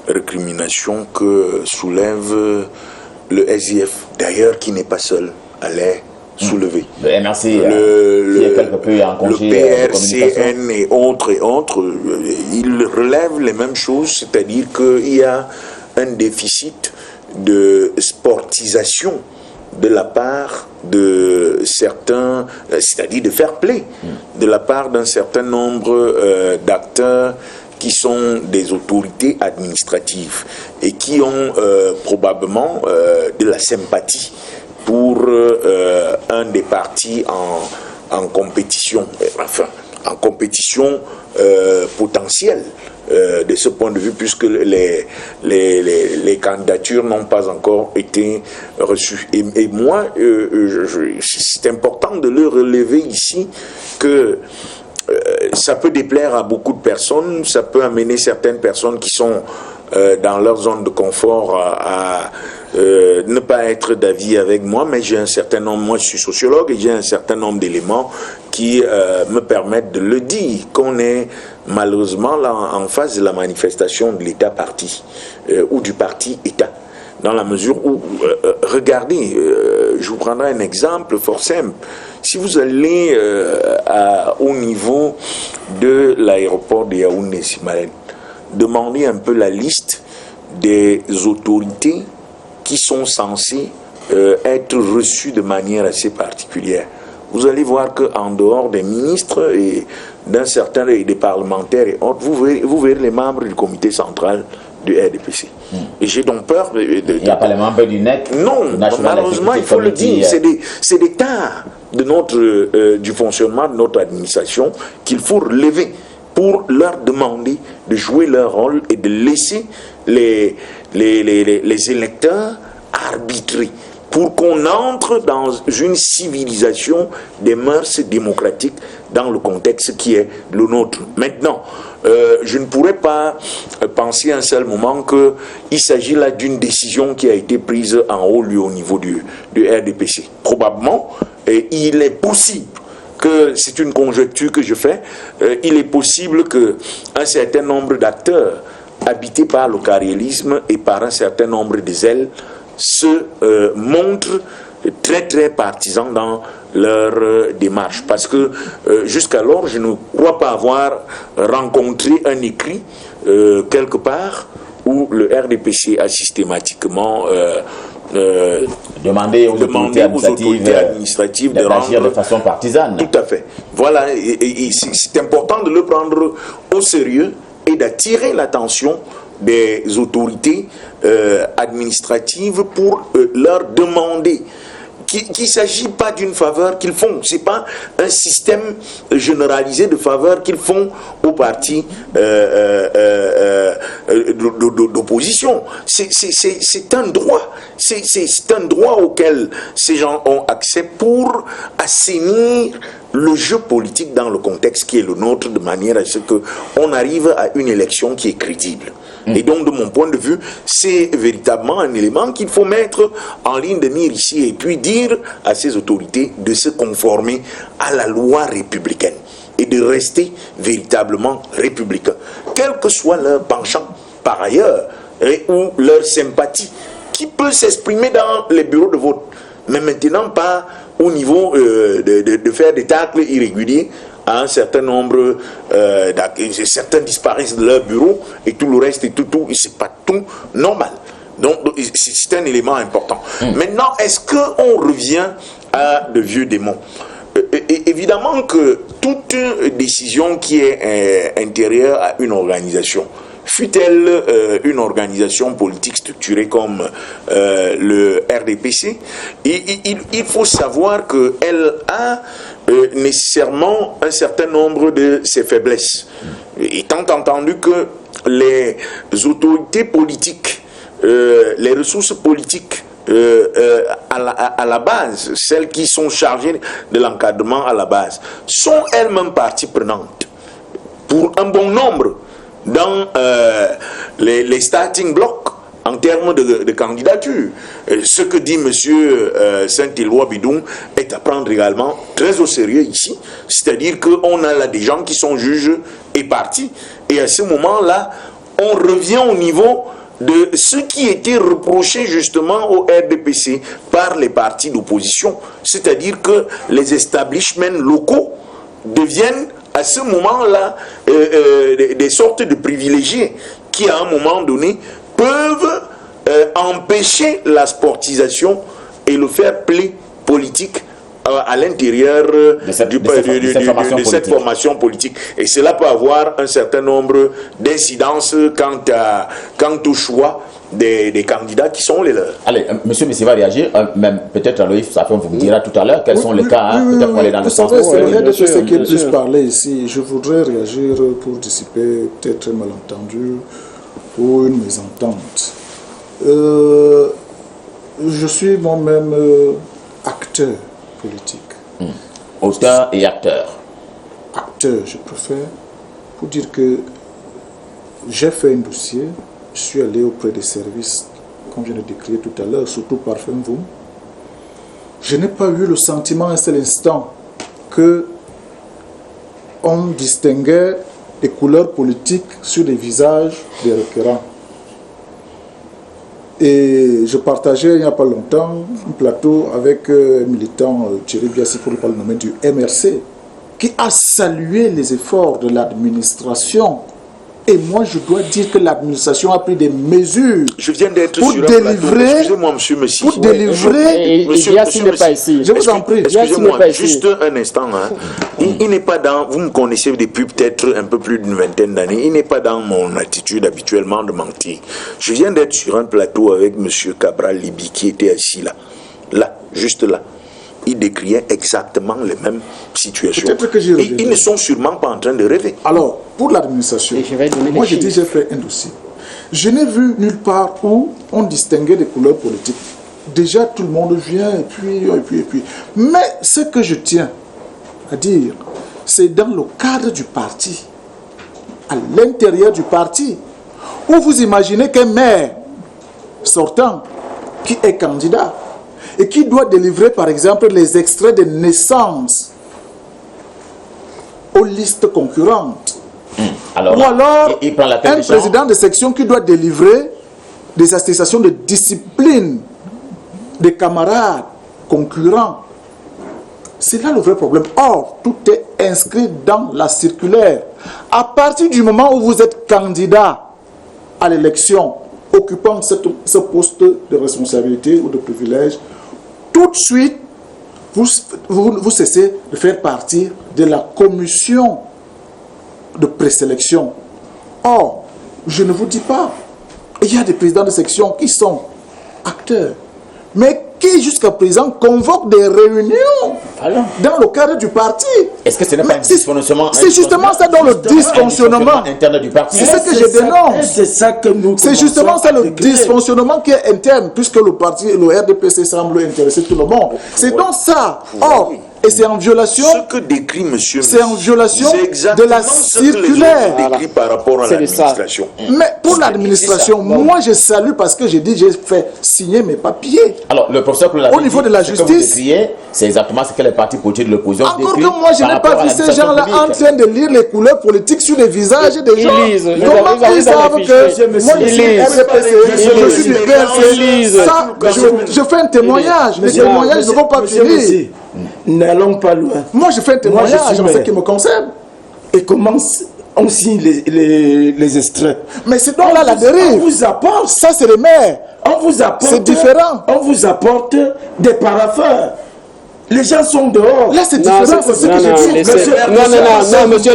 récriminations que soulève le SIF, d'ailleurs qui n'est pas seul à les soulever. Le MRC, qui est quelque peu en congé, le PRCN et autres, ils relèvent les mêmes choses, c'est-à-dire qu'il y a un déficit de sportisation de la part de certains, c'est-à-dire de fair play, de la part d'un certain nombre d'acteurs qui sont des autorités administratives et qui ont probablement de la sympathie pour un des partis en compétition, enfin, en compétition potentielle de ce point de vue, puisque les candidatures n'ont pas encore été reçues. Et moi, c'est important de le relever ici que ça peut déplaire à beaucoup de personnes, ça peut amener certaines personnes qui sont dans leur zone de confort à ne pas être d'avis avec moi, mais j'ai un certain nombre, moi je suis sociologue et j'ai un certain nombre d'éléments qui me permettent de le dire, qu'on est malheureusement là en face de la manifestation de l'État-parti ou du parti-État, dans la mesure où, regardez, je vous prendrai un exemple fort simple. Si vous allez au niveau de l'aéroport de Yaoundé-Simalène, demandez un peu la liste des autorités qui sont censées être reçues de manière assez particulière. Vous allez voir qu'en dehors des ministres et d'un certain nombre des parlementaires et autres, vous verrez les membres du comité central du RDPC. Et j'ai donc peur il n'y a pas les membres du NEC. Non, malheureusement, il faut le dire. C'est des tares de du fonctionnement de notre administration qu'il faut relever pour leur demander de jouer leur rôle et de laisser les électeurs arbitrer, pour qu'on entre dans une civilisation des mœurs démocratiques dans le contexte qui est le nôtre. Maintenant, je ne pourrais pas penser un seul moment qu'il s'agit là d'une décision qui a été prise en haut lieu au niveau du RDPC. Probablement, il est possible que, c'est une conjecture que je fais, il est possible qu'un certain nombre d'acteurs habités par le carriélisme et par un certain nombre de zèles se montrent très très partisans dans leur démarche, parce que jusqu'alors je ne crois pas avoir rencontré un écrit quelque part où le RDPC a systématiquement demander aux autorités administratives d'agir de façon partisane. Tout à fait. Voilà, et c'est important de le prendre au sérieux et d'attirer l'attention des autorités administratives pour leur demander qu'il ne s'agit pas d'une faveur qu'ils font. Ce n'est pas un système généralisé de faveurs qu'ils font aux partis d'opposition. C'est un droit. C'est un droit auquel ces gens ont accès pour assainir le jeu politique dans le contexte qui est le nôtre, de manière à ce qu'on arrive à une élection qui est crédible. Et donc, de mon point de vue, c'est véritablement un élément qu'il faut mettre en ligne de mire ici et puis dire à ces autorités de se conformer à la loi républicaine et de rester véritablement républicains, quel que soit leur penchant par ailleurs ou leur sympathie, qui peut s'exprimer dans les bureaux de vote, mais maintenant pas au niveau de faire des tacles irréguliers à un certain nombre, certains disparaissent de leur bureau et tout le reste et tout, c'est pas tout normal. Donc c'est un élément important. Maintenant, est-ce qu'on revient à de vieux démons? Évidemment que toute décision qui est intérieure à une organisation, fut-elle une organisation politique structurée comme le RDPC, il faut savoir qu'elle a nécessairement un certain nombre de ses faiblesses. Étant entendu que les autorités politiques, les ressources politiques à la base, celles qui sont chargées de l'encadrement à la base, sont elles-mêmes partie prenante pour un bon nombre dans les starting blocks en termes de candidature. Ce que dit M. Saint-Éloi Bidoum est à prendre également très au sérieux ici, c'est-à-dire qu'on a là des gens qui sont juges et partis, et à ce moment-là, on revient au niveau de ce qui était reproché justement au RDPC par les partis d'opposition, c'est-à-dire que les establishments locaux deviennent à ce moment-là des sortes de privilégiés qui à un moment donné peuvent empêcher la sportisation et le fair play politique à l'intérieur de cette formation politique. Et cela peut avoir un certain nombre d'incidences quant au choix des candidats qui sont les leurs. Allez, monsieur Messi va réagir, même peut-être Aloïs Safon vous dira tout à l'heure quels sont les cas, peut-être pour aller dans le sens. C'est rien de ce qui est plus parlé ici. Je voudrais réagir pour dissiper peut-être un malentendu ou une mésentente. Je suis moi-même acteur politique. Auteur et acteur. Acteur, je préfère, pour dire que j'ai fait un dossier, je suis allé auprès des services, comme je l'ai décrit tout à l'heure, surtout par FEMVOUM. Je n'ai pas eu le sentiment un seul instant que on distinguait des couleurs politiques sur les visages des requérants. Et je partageais il n'y a pas longtemps un plateau avec un militant, Thierry Biassi, pour ne pas le nommer, du MRC, qui a salué les efforts de l'administration. Et moi, je dois dire que l'administration a pris des mesures je viens d'être pour sur délivrer. Excusez-moi, monsieur Messi. Pour délivrer. Monsieur n'est pas ici. Je vous en prie. Excusez-moi, juste un instant. Hein. Il n'est pas dans. Vous me connaissez depuis peut-être un peu plus d'une vingtaine d'années. Il n'est pas dans mon attitude habituellement de mentir. Je viens d'être sur un plateau avec monsieur Cabral Libi qui était assis là. Là, juste là. Ils décrivaient exactement les mêmes situations. Ils ne sont sûrement pas en train de rêver. Alors, pour l'administration, moi je dis j'ai fait un dossier. Je n'ai vu nulle part où on distinguait des couleurs politiques. Déjà tout le monde vient et puis. Mais ce que je tiens à dire, c'est dans le cadre du parti, à l'intérieur du parti, où vous imaginez qu'un maire sortant qui est candidat et qui doit délivrer, par exemple, les extraits de naissance aux listes concurrentes. Alors, ou alors, il prend la tête un président de section qui doit délivrer des attestations de discipline des camarades concurrents. C'est là le vrai problème. Or, tout est inscrit dans la circulaire. À partir du moment où vous êtes candidat à l'élection, au occupant ce poste de responsabilité ou de privilège, tout de suite, vous cessez de faire partie de la commission de présélection. Or, je ne vous dis pas, il y a des présidents de section qui sont acteurs, mais qui jusqu'à présent convoquent des réunions dans le cadre du parti. Est-ce que ce n'est pas un dysfonctionnement? C'est justement ça dans le dysfonctionnement interne du parti. C'est ce que je dénonce. C'est ça que nous. C'est justement ça le dysfonctionnement qui est interne, puisque le parti, le RDPC semble intéresser tout le monde. C'est donc ça. Or, et c'est en violation. Ce que décrit monsieur. C'est en violation de la circulaire. Décrit par rapport à l'administration. Mais pour l'administration, moi je salue parce que j'ai dit, j'ai fait signer mes papiers. Alors, le professeur au niveau de la justice, c'est exactement ce que les partis politiques de l'opposition décrivent. Encore que moi je n'ai pas vu ces gens-là en train de lire les couleurs politiques sur les visages des gens. Comment ils savent que moi je suis RDPC, je suis du PLC. Ça, je fais un témoignage. Les témoignages ne vont pas finir. N'allons pas loin. Moi, je fais un témoignage en ce qui me concerne. Et comment on signe les extraits? Mais c'est donc là la dérive. On vous apporte. Ça, c'est les maires. On vous apporte. C'est différent. On vous apporte des parapheurs. Les gens sont dehors. Là, c'est différent. C'est ce que je dis. Non, monsieur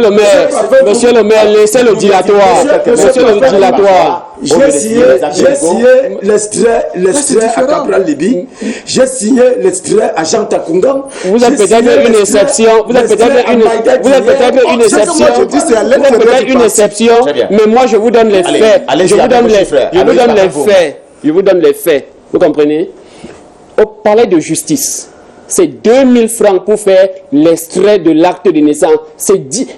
le maire, laissez le dilatoire. Monsieur le dilatoire. J'ai signé l'extrait à Capral Libi. J'ai signé l'extrait à Jean Takungan. Vous êtes peut-être une exception. Vous êtes peut-être une exception. Vous êtes une exception. Mais moi, je vous donne les faits. Je vous donne les faits. Vous comprenez? Au palais de justice, c'est 2000 francs pour faire l'extrait de l'acte de naissance.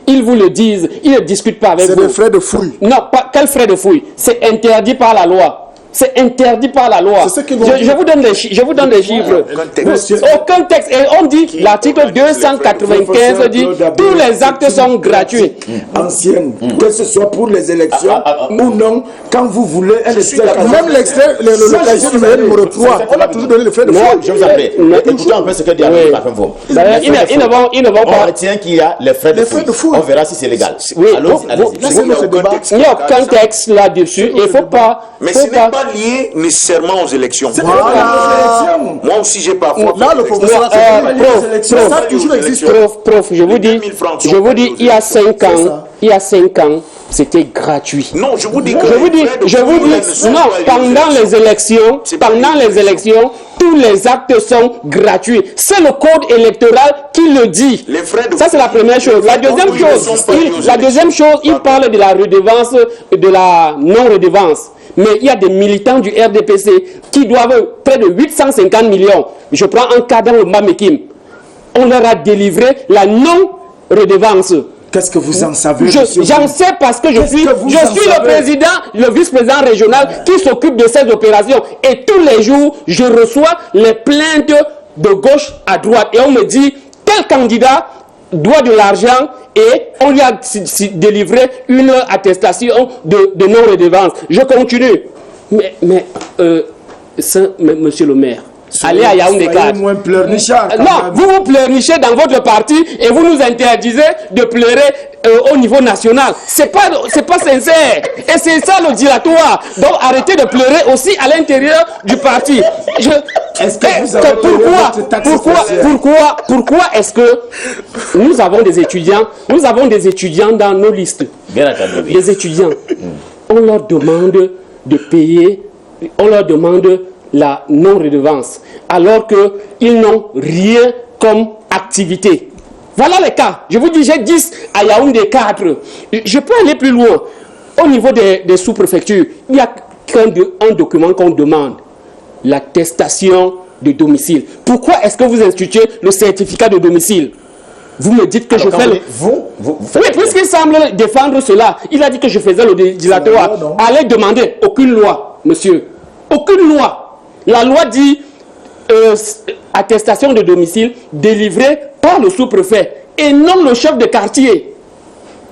Ils vous le disent, ils ne discutent pas avec vous. C'est des frais de fouille. Non, quel frais de fouille? C'est interdit par la loi. C'est interdit par la loi. Je vous donne les chiffres. Aucun texte. Et on dit, l'article 295 dit, tous les actes sont gratuits. Ancienne, que ce soit pour les élections ou non, quand vous voulez un extrait. Même l'extrait, le casier numéro 3, on a toujours donné les frais de fouille. Je vous en prie. Écoutez un peu ce que dit Alain Parfum. Ils ne vont pas. On retient qu'il y a les frais de fouille. On verra si c'est légal. Oui, il n'y a aucun texte là-dessus. Il ne faut pas. Mais ce n'est pas lié nécessairement aux élections. Moi aussi, j'ai parfois. Là, le professeur, ça toujours existe. Prof, je vous dis, il y a 5 ans, c'était gratuit. Non, je vous dis que. Non, pendant les élections, tous les actes sont gratuits. C'est le code électoral qui le dit. Ça, c'est la première chose. La deuxième chose, il parle de la redevance, de la non-redevance. Mais il y a des militants du RDPC qui doivent près de 850 millions. Je prends un cas dans le Mamekim. On leur a délivré la non-redevance. Qu'est-ce que vous en savez? J'en sais parce que je suis le président, le vice-président régional qui s'occupe de ces opérations. Et tous les jours, je reçois les plaintes de gauche à droite. Et on me dit, tel candidat doit de l'argent et on lui a délivré une attestation de non-redevance. Je continue. Mais monsieur le maire, allez à Yaoundé 4. Non, vous pleurnichez dans votre parti et vous nous interdisez de pleurer au niveau national. C'est pas sincère. Et c'est ça le dilatoire. Donc arrêtez de pleurer aussi à l'intérieur du parti. Pourquoi est-ce que nous avons des étudiants dans nos listes? Des étudiants. On leur demande de payer, on leur demande la non-redevance, alors qu'ils n'ont rien comme activité. Voilà les cas. Je vous dis, j'ai 10 à Yaoundé 4. Je peux aller plus loin. Au niveau des sous-préfectures, il n'y a qu'un document qu'on demande. L'attestation de domicile. Pourquoi est-ce que vous instituez le certificat de domicile? Vous me dites que je fais le... Oui, puisqu'il semble défendre cela. Il a dit que je faisais le dilatoire. Allez demander. Aucune loi, monsieur. Aucune loi. La loi dit attestation de domicile délivrée par le sous-préfet et non le chef de quartier.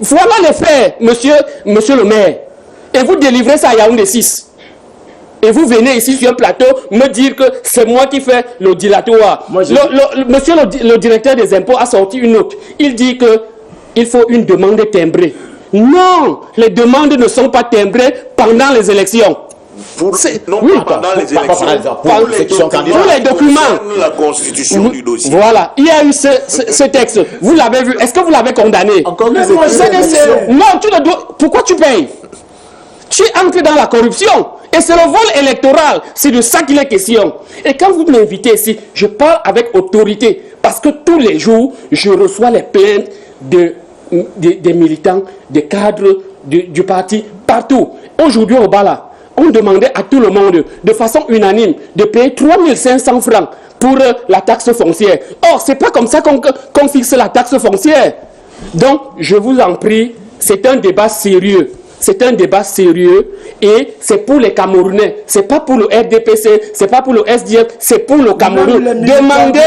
Voilà les faits, monsieur le maire. Et vous délivrez ça à Yaoundé 6. Et vous venez ici sur un plateau me dire que c'est moi qui fais le dilatoire. Monsieur le directeur des impôts a sorti une note. Il dit qu'il faut une demande timbrée. Non, les demandes ne sont pas timbrées pendant les élections. non oui, pas pendant les élections, pour les documents, la constitution du dossier. Voilà, il y a eu ce texte. Vous l'avez vu. Est-ce que vous l'avez condamné? Encore non, tu le dois. Pourquoi tu payes? Tu entres dans la corruption. Et c'est le vol électoral. C'est de ça qu'il est question. Et quand vous m'invitez ici, je parle avec autorité. Parce que tous les jours, je reçois les plaintes des militants, des cadres du parti, partout. Aujourd'hui, au Bala, on demandait à tout le monde, de façon unanime, de payer 3500 francs pour la taxe foncière. Or, ce n'est pas comme ça qu'on fixe la taxe foncière. Donc, je vous en prie, c'est un débat sérieux. C'est un débat sérieux et c'est pour les Camerounais. C'est pas pour le RDPC, c'est pas pour le SDF, c'est pour le Cameroun. Demandez.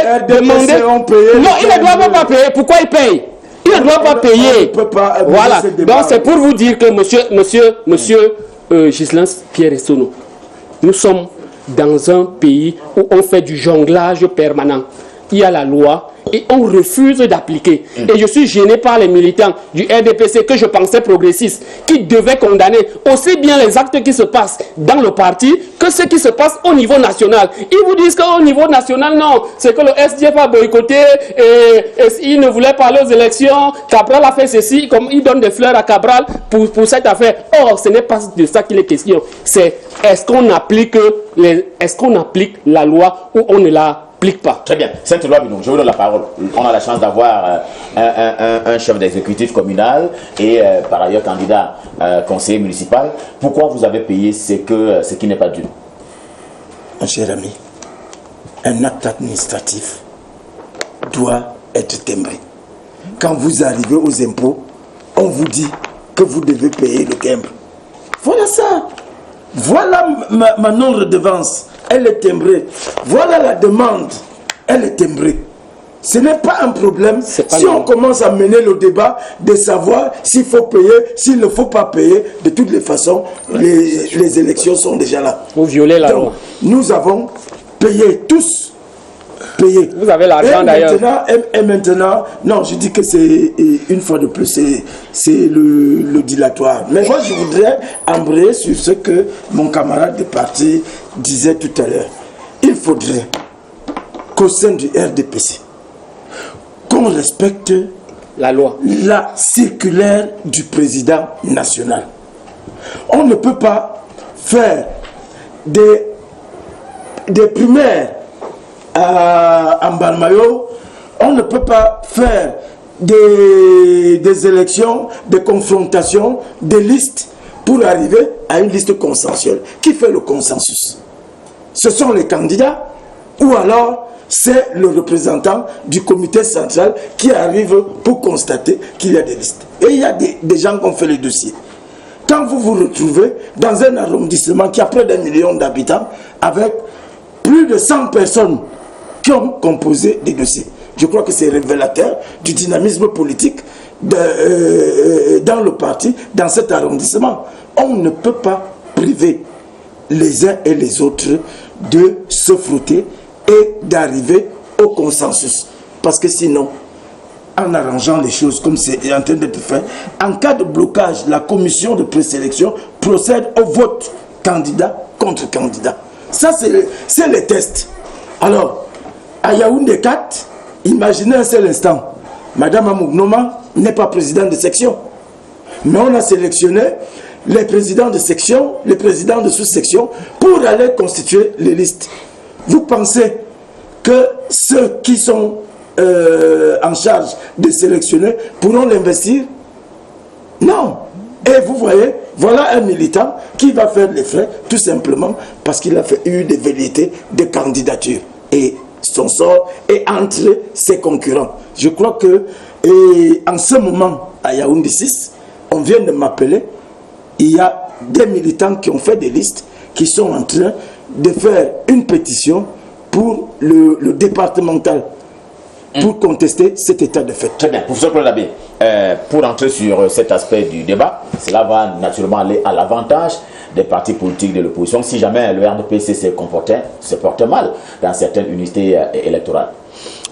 Non, ils ne doivent pas payer. Pourquoi ils payent? Ils ne doivent pas payer. Voilà. Donc c'est pour vous dire que monsieur Ghislain Pierre Essono, nous sommes dans un pays où on fait du jonglage permanent. Il y a la loi et on refuse d'appliquer. Et je suis gêné par les militants du RDPC que je pensais progressistes, qui devaient condamner aussi bien les actes qui se passent dans le parti que ceux qui se passent au niveau national. Ils vous disent qu'au niveau national, non, c'est que le SDF a boycotté et il ne voulait pas aller aux élections. Cabral a fait ceci, comme il donne des fleurs à Cabral pour cette affaire. Or, ce n'est pas de ça qu'il est question. C'est est-ce qu'on applique la loi ou on ne la pas. Très bien. Sainte-Loi Binou, je vous donne la parole. On a la chance d'avoir un chef d'exécutif communal et par ailleurs candidat conseiller municipal. Pourquoi vous avez payé ce qui n'est pas dû? Mon cher ami, un acte administratif doit être timbré. Quand vous arrivez aux impôts, on vous dit que vous devez payer le timbre. Voilà ça. Voilà ma non-redevance. Elle est timbrée. Voilà la demande. Elle est timbrée. Ce n'est pas un problème si on commence à mener le débat de savoir s'il faut payer, s'il ne faut pas payer. De toutes les façons, les élections sont déjà là. Vous violez la loi. Nous avons payé tous. Payé. Vous avez l'argent d'ailleurs. Et maintenant, non, je dis que c'est une fois de plus, c'est le dilatoire. Mais moi, je voudrais embrayer sur ce que mon camarade de parti disait tout à l'heure. Il faudrait qu'au sein du RDPC, qu'on respecte la loi, la circulaire du président national. On ne peut pas faire des primaires en Balmayo, on ne peut pas faire des élections, des confrontations, des listes pour arriver à une liste consensuelle. Qui fait le consensus? Ce sont les candidats ou alors c'est le représentant du comité central qui arrive pour constater qu'il y a des listes. Et il y a des gens qui ont fait les dossiers. Quand vous vous retrouvez dans un arrondissement qui a près d'1 million d'habitants avec plus de 100 personnes qui ont composé des dossiers. Je crois que c'est révélateur du dynamisme politique dans le parti, dans cet arrondissement. On ne peut pas priver les uns et les autres de se frotter et d'arriver au consensus. Parce que sinon, en arrangeant les choses comme c'est en train d'être fait, en cas de blocage, la commission de présélection procède au vote candidat contre candidat. Ça, c'est les tests. Alors, à Yaoundé 4, imaginez un seul instant, Madame Amognoma n'est pas présidente de section. Mais on a sélectionné les présidents de section, les présidents de sous-section pour aller constituer les listes. Vous pensez que ceux qui sont en charge de sélectionner pourront l'investir? Non. Et vous voyez, voilà un militant qui va faire les frais tout simplement parce qu'il a eu des velléités de candidature. Et son sort est entre ses concurrents. Je crois que en ce moment, à Yaoundé 6, on vient de m'appeler, il y a des militants qui ont fait des listes, qui sont en train de faire une pétition pour le départemental, pour contester cet état de fait. Très bien. Professeur Claude Abbé, pour entrer sur cet aspect du débat, cela va naturellement aller à l'avantage des partis politiques de l'opposition si jamais le RDPC se porte mal dans certaines unités électorales.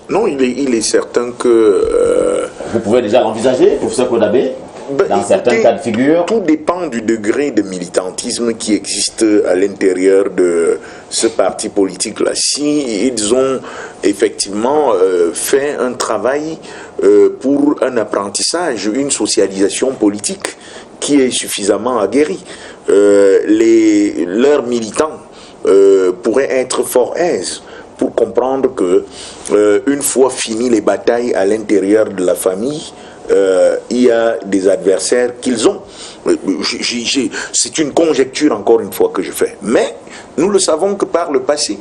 Non, il est certain que... Vous pouvez déjà l'envisager, professeur Claude Abbé, dans certains cas de figure. Tout dépend du degré de militantisme. militantisme qui existe à l'intérieur de ce parti politique-là. Si ils ont effectivement fait un travail pour un apprentissage, une socialisation politique qui est suffisamment aguerrie, leurs militants pourraient être fort aises pour comprendre que une fois finies les batailles à l'intérieur de la famille, il y a des adversaires qu'ils ont. C'est une conjecture encore une fois que je fais. Mais nous le savons que par le passé,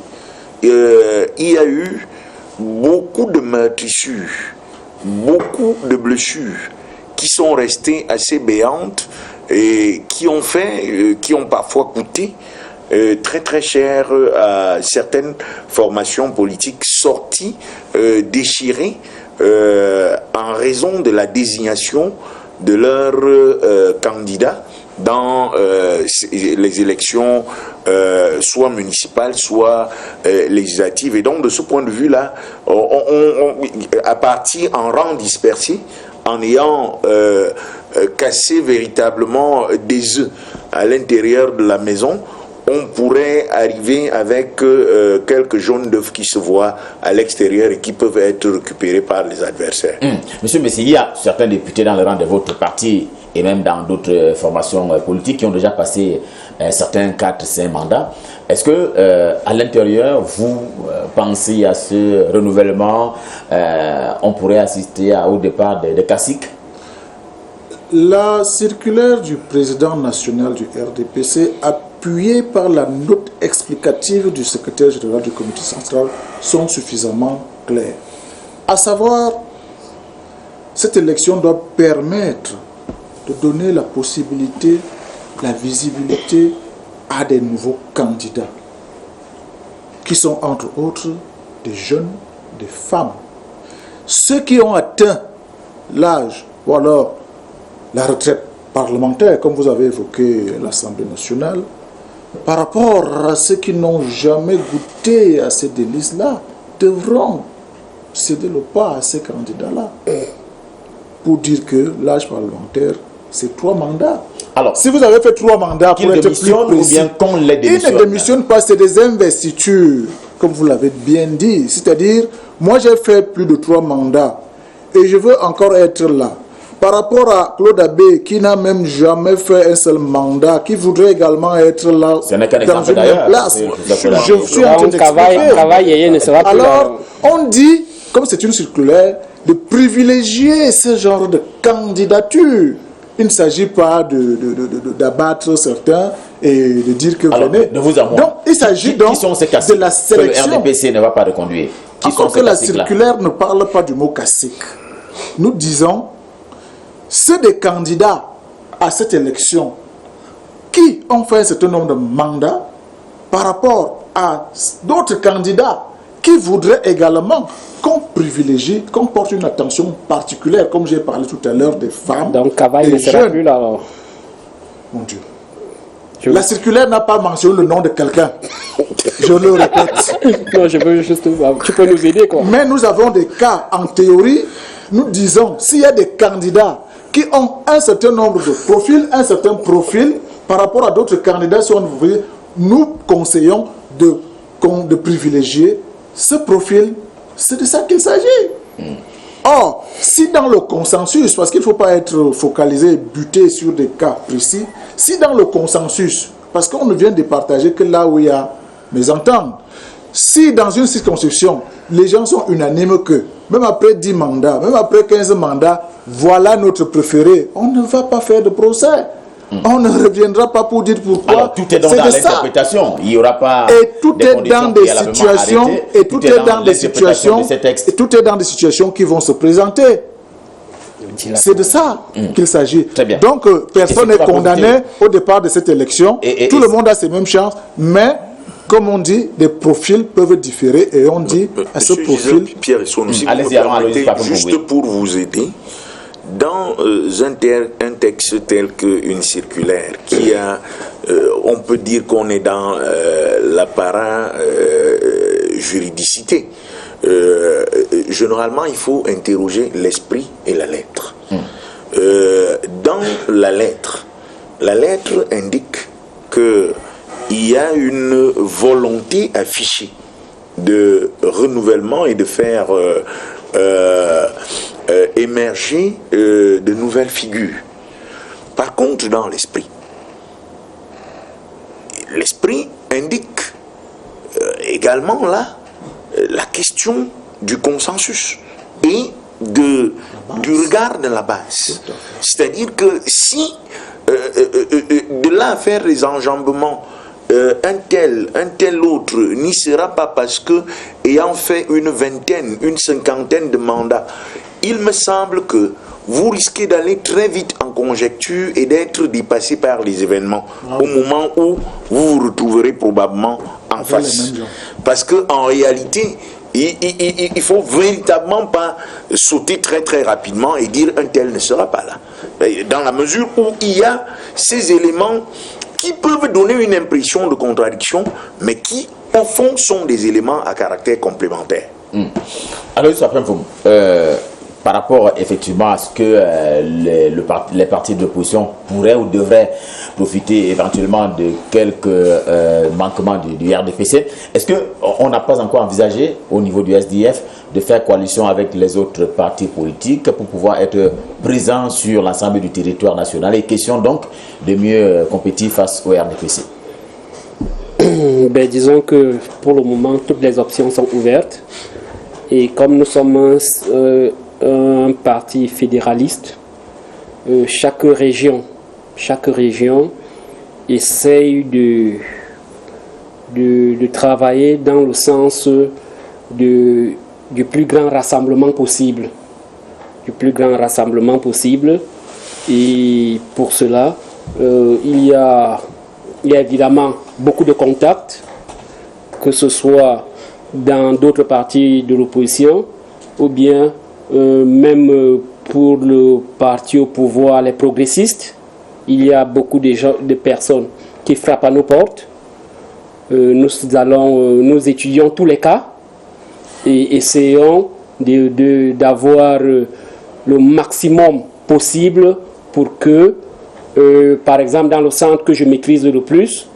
il y a eu beaucoup de meurtrissures, beaucoup de blessures qui sont restées assez béantes et qui ont parfois coûté très très cher à certaines formations politiques sorties, déchirées, en raison de la désignation de leurs candidats dans les élections soit municipales, soit législatives. Et donc de ce point de vue-là, à partir en rang dispersé, en ayant cassé véritablement des œufs à l'intérieur de la maison, on pourrait arriver avec quelques jaunes d'œufs qui se voient à l'extérieur et qui peuvent être récupérés par les adversaires. Monsieur Messi, il y a certains députés dans le rang de votre parti et même dans d'autres formations politiques qui ont déjà passé certains 4-5 mandats. Est-ce que à l'intérieur, vous pensez à ce renouvellement? On pourrait assister au départ des caciques? La circulaire du président national du RDPC, appuyée par la note explicative du secrétaire général du comité central, sont suffisamment claires. À savoir, cette élection doit permettre de donner la possibilité, la visibilité à des nouveaux candidats, qui sont entre autres des jeunes, des femmes. Ceux qui ont atteint l'âge, ou alors la retraite parlementaire, comme vous avez évoqué l'Assemblée nationale, par rapport à ceux qui n'ont jamais goûté à ces délices-là, devront céder le pas à ces candidats-là. Pour dire que l'âge parlementaire, c'est 3 mandats. Alors, si vous avez fait 3 mandats pour être plus précis, ou bien qu'on les démissionne? Ils ne démissionnent pas, c'est des investitures, comme vous l'avez bien dit. C'est-à-dire, moi j'ai fait plus de 3 mandats et je veux encore être là. Par rapport à Claude Abbé, qui n'a même jamais fait un seul mandat, qui voudrait également être là dans une place. Je suis en train d'expliquer. Alors, on dit, comme c'est une circulaire, de privilégier ce genre de candidature. Il ne s'agit pas d'abattre certains et de dire que venez. Donc, il s'agit donc de la sélection. Que le RDPC ne va pas reconduire. Encore que la circulaire ne parle pas du mot cacique. Nous disons, ceux des candidats à cette élection qui ont fait un certain nombre de mandats par rapport à d'autres candidats qui voudraient également qu'on privilégie, qu'on porte une attention particulière, comme j'ai parlé tout à l'heure des femmes. Donc Cavaille ne sera plus là alors. Mon Dieu. La circulaire n'a pas mentionné le nom de quelqu'un. Je le répète. Non, je veux juste... Tu peux nous aider quoi. Mais nous avons des cas, en théorie, nous disons, s'il y a des candidats qui ont un certain nombre de profils, un certain profil, par rapport à d'autres candidats, si on veut, nous conseillons de privilégier ce profil. C'est de ça qu'il s'agit. Or, si dans le consensus, parce qu'il ne faut pas être focalisé, buté sur des cas précis, si dans le consensus, parce qu'on ne vient de partager que là où il y a mésentente, si dans une circonscription, les gens sont unanimes que, même après 10 mandats, même après 15 mandats, voilà notre préféré, on ne va pas faire de procès. On ne reviendra pas pour dire pourquoi. Alors, tout est dans l'interprétation. Il n'y aura pas. Et tout est dans des situations. Et tout est dans des situations. Et tout est dans des situations qui vont se présenter. C'est de ça qu'il s'agit. Donc, personne n'est condamné au départ de cette élection. Tout le monde a ses mêmes chances. Mais, comme on dit, des profils peuvent différer. Et on dit à ce profil. Pierre, juste pour vous aider. Dans un texte tel qu'une circulaire qui a, on peut dire qu'on est dans l'apparat juridicité. Généralement, il faut interroger l'esprit et la lettre. Dans la lettre indique qu'il y a une volonté affichée de renouvellement et de faire émerger de nouvelles figures. Par contre, dans l'esprit indique également là la question du consensus et du regard de la base. C'est-à-dire que si de là à faire les enjambements, un tel autre n'y sera pas parce que, ayant fait une vingtaine, une cinquantaine de mandats, il me semble que vous risquez d'aller très vite en conjecture et d'être dépassé par les événements au moment où vous vous retrouverez probablement en face. Parce qu'en réalité, il faut véritablement pas sauter très très rapidement et dire un tel ne sera pas là. Dans la mesure où il y a ces éléments qui peuvent donner une impression de contradiction, mais qui, au fond, sont des éléments à caractère complémentaire. Alors, après, par rapport effectivement à ce que les partis d'opposition pourraient ou devraient profiter éventuellement de quelques manquements du RDPC, est-ce qu'on n'a pas encore envisagé au niveau du SDF de faire coalition avec les autres partis politiques pour pouvoir être présents sur l'ensemble du territoire national et question donc de mieux compétir face au RDPC? Disons que pour le moment toutes les options sont ouvertes et comme nous sommes un parti fédéraliste, chaque région essaye de travailler dans le sens du plus grand rassemblement possible. Et pour cela, il y a évidemment beaucoup de contacts, que ce soit dans d'autres partis de l'opposition ou bien même pour le parti au pouvoir, les progressistes. Il y a beaucoup de personnes qui frappent à nos portes. Nous étudions tous les cas et essayons d'avoir le maximum possible pour que, par exemple dans le centre que je maîtrise le plus,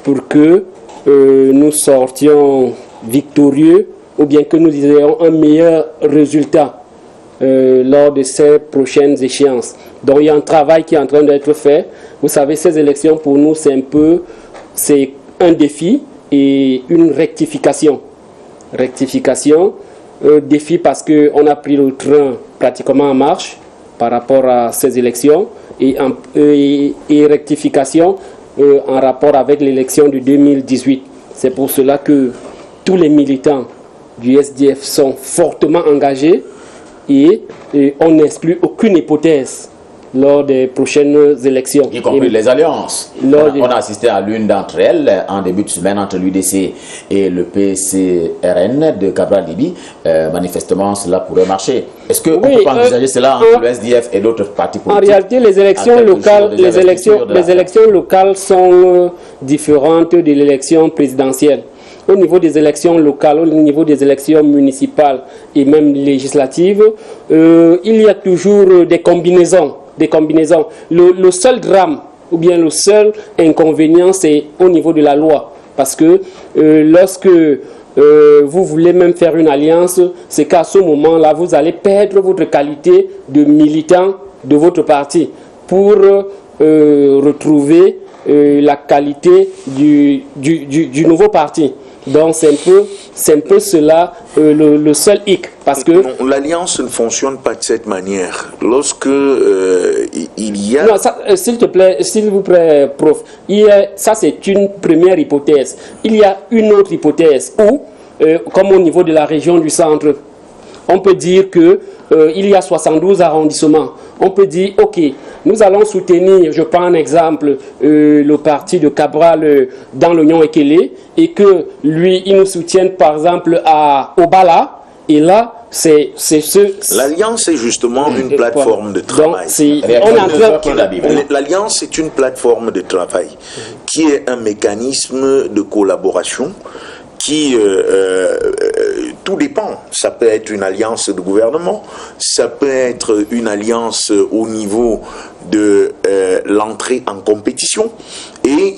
pour que nous sortions victorieux ou bien que nous ayons un meilleur résultat lors de ces prochaines échéances. Donc il y a un travail qui est en train d'être fait. Vous savez, ces élections pour nous c'est un défi et une rectification. Défi parce qu'on a pris le train pratiquement en marche par rapport à ces élections et rectification en rapport avec l'élection de 2018. C'est pour cela que tous les militants du SDF sont fortement engagés et on n'exclut aucune hypothèse lors des prochaines élections. Y compris les alliances. On a assisté à l'une d'entre elles en début de semaine entre l'UDC et le PCRN de Cabral Libye. Manifestement, cela pourrait marcher. Est-ce qu'on peut pas envisager cela entre le SDF et d'autres partis politiques? En réalité, les élections locales sont différentes de l'élection présidentielle. Au niveau des élections locales, au niveau des élections municipales et même législatives, il y a toujours des combinaisons. Le seul drame ou bien le seul inconvénient, c'est au niveau de la loi. Parce que lorsque vous voulez même faire une alliance, c'est qu'à ce moment-là, vous allez perdre votre qualité de militant de votre parti pour retrouver la qualité du nouveau parti. Donc c'est un peu cela le seul hic. Parce que l'alliance ne fonctionne pas de cette manière. Lorsque il y a... Non, s'il vous plaît, prof. Ça c'est une première hypothèse. Il y a une autre hypothèse où, comme au niveau de la région du centre, on peut dire que il y a 72 arrondissements. On peut dire, ok, nous allons soutenir, je prends un exemple, le parti de Cabral dans l'Union Ekele, et que lui, il nous soutienne par exemple à Obala, et là, c'est ce... L'alliance est justement une plateforme de travail. L'alliance est une plateforme de travail qui est un mécanisme de collaboration qui tout dépend. Ça peut être une alliance de gouvernement, ça peut être une alliance au niveau de l'entrée en compétition, et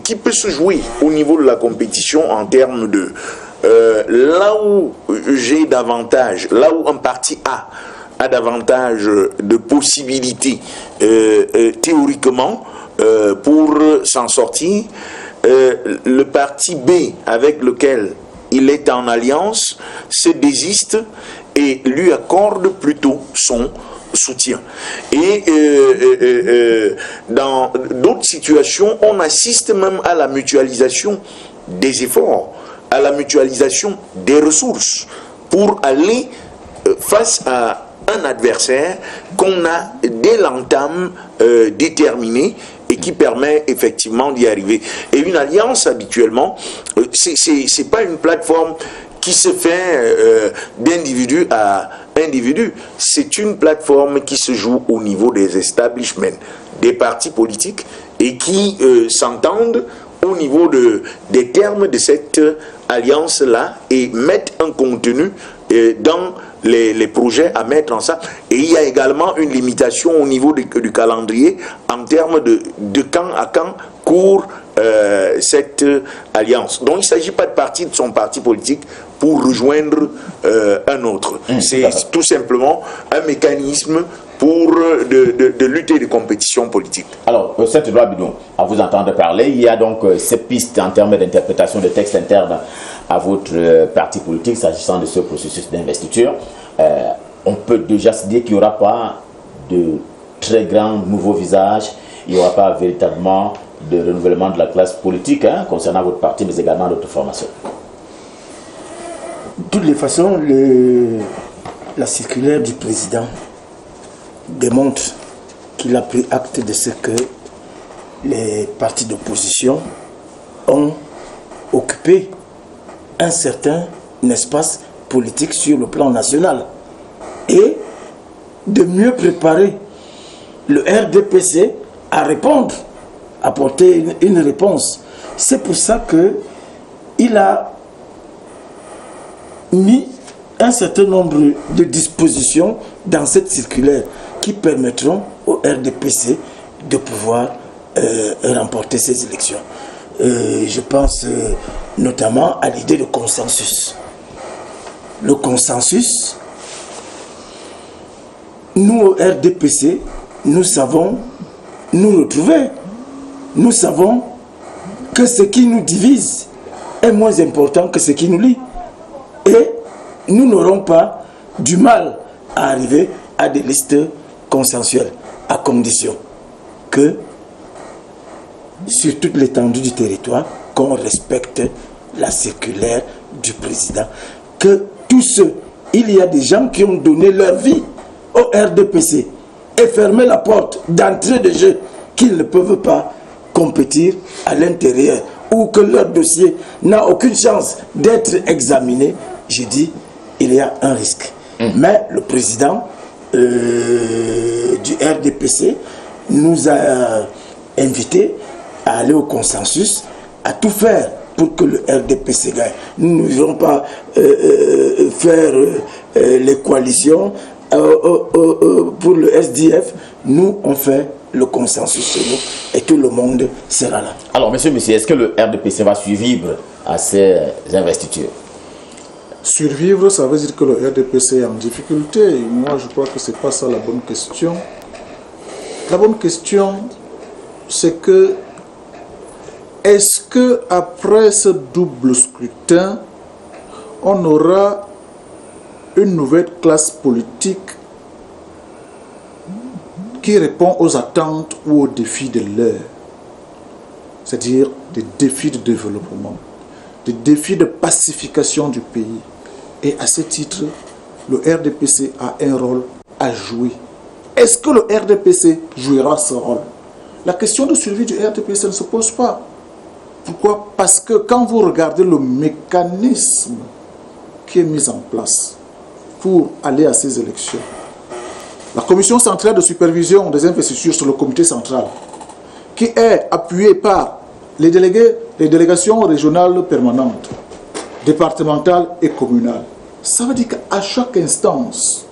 qui peut se jouer au niveau de la compétition en termes de là où j'ai davantage, là où un parti a davantage de possibilités théoriquement pour s'en sortir, le parti B avec lequel il est en alliance se désiste et lui accorde plutôt son soutien. Et dans d'autres situations, on assiste même à la mutualisation des efforts, à la mutualisation des ressources pour aller face à un adversaire qu'on a dès l'entame déterminé et qui permet effectivement d'y arriver. Et une alliance, habituellement, c'est pas une plateforme qui se fait d'individu à individu. C'est une plateforme qui se joue au niveau des establishments, des partis politiques, et qui s'entendent au niveau des termes de cette alliance-là et mettent un contenu dans les projets à mettre en ça. Et il y a également une limitation au niveau du calendrier en termes de quand à quand court cette alliance. Donc il ne s'agit pas de partir de son parti politique pour rejoindre un autre. C'est tout simplement un mécanisme pour de lutter de compétition politique. Alors, cette loi Bidon, à vous entendre parler, il y a donc ces pistes en termes d'interprétation de textes internes à votre parti politique s'agissant de ce processus d'investiture. On peut déjà se dire qu'il n'y aura pas de très grands nouveaux visages, il n'y aura pas véritablement de renouvellement de la classe politique concernant votre parti, mais également d'autres formations. De toutes les façons, la circulaire du président démontre qu'il a pris acte de ce que les partis d'opposition ont occupé un certain espace politique sur le plan national et de mieux préparer le RDPC à répondre, à apporter une réponse. C'est pour ça qu'il a mis un certain nombre de dispositions dans cette circulaire qui permettront au RDPC de pouvoir remporter ces élections. Je pense notamment à l'idée de consensus. Le consensus, nous au RDPC, nous savons nous retrouver. Nous savons que ce qui nous divise est moins important que ce qui nous lie. Et nous n'aurons pas du mal à arriver à des listes consensuelles, à condition que, sur toute l'étendue du territoire, qu'on respecte la circulaire du président. Que tous ceux, il y a des gens qui ont donné leur vie au RDPC et fermé la porte d'entrée de jeu, qu'ils ne peuvent pas compétir à l'intérieur ou que leur dossier n'a aucune chance d'être examiné. Je dis, il y a un risque. Mais le président du RDPC nous a invités à aller au consensus, à tout faire pour que le RDPC gagne. Nous ne voulons pas faire les coalitions pour le SDF. Nous, on fait le consensus chez nous et tout le monde sera là. Alors, monsieur, est-ce que le RDPC va survivre à ces investitures? Survivre, ça veut dire que le RDPC est en difficulté. Et moi, je crois que ce n'est pas ça la bonne question. La bonne question, c'est que est-ce que après ce double scrutin, on aura une nouvelle classe politique qui répond aux attentes ou aux défis de l'heure, c'est-à-dire des défis de développement, des défis de pacification du pays. Et à ce titre, le RDPC a un rôle à jouer. Est-ce que le RDPC jouera ce rôle? La question de survie du RDPC ne se pose pas. Pourquoi? Parce que quand vous regardez le mécanisme qui est mis en place pour aller à ces élections, la commission centrale de supervision des investitures sur le comité central, qui est appuyée par les délégations régionales permanentes, départementales et communales, Ça veut dire qu'à chaque instance,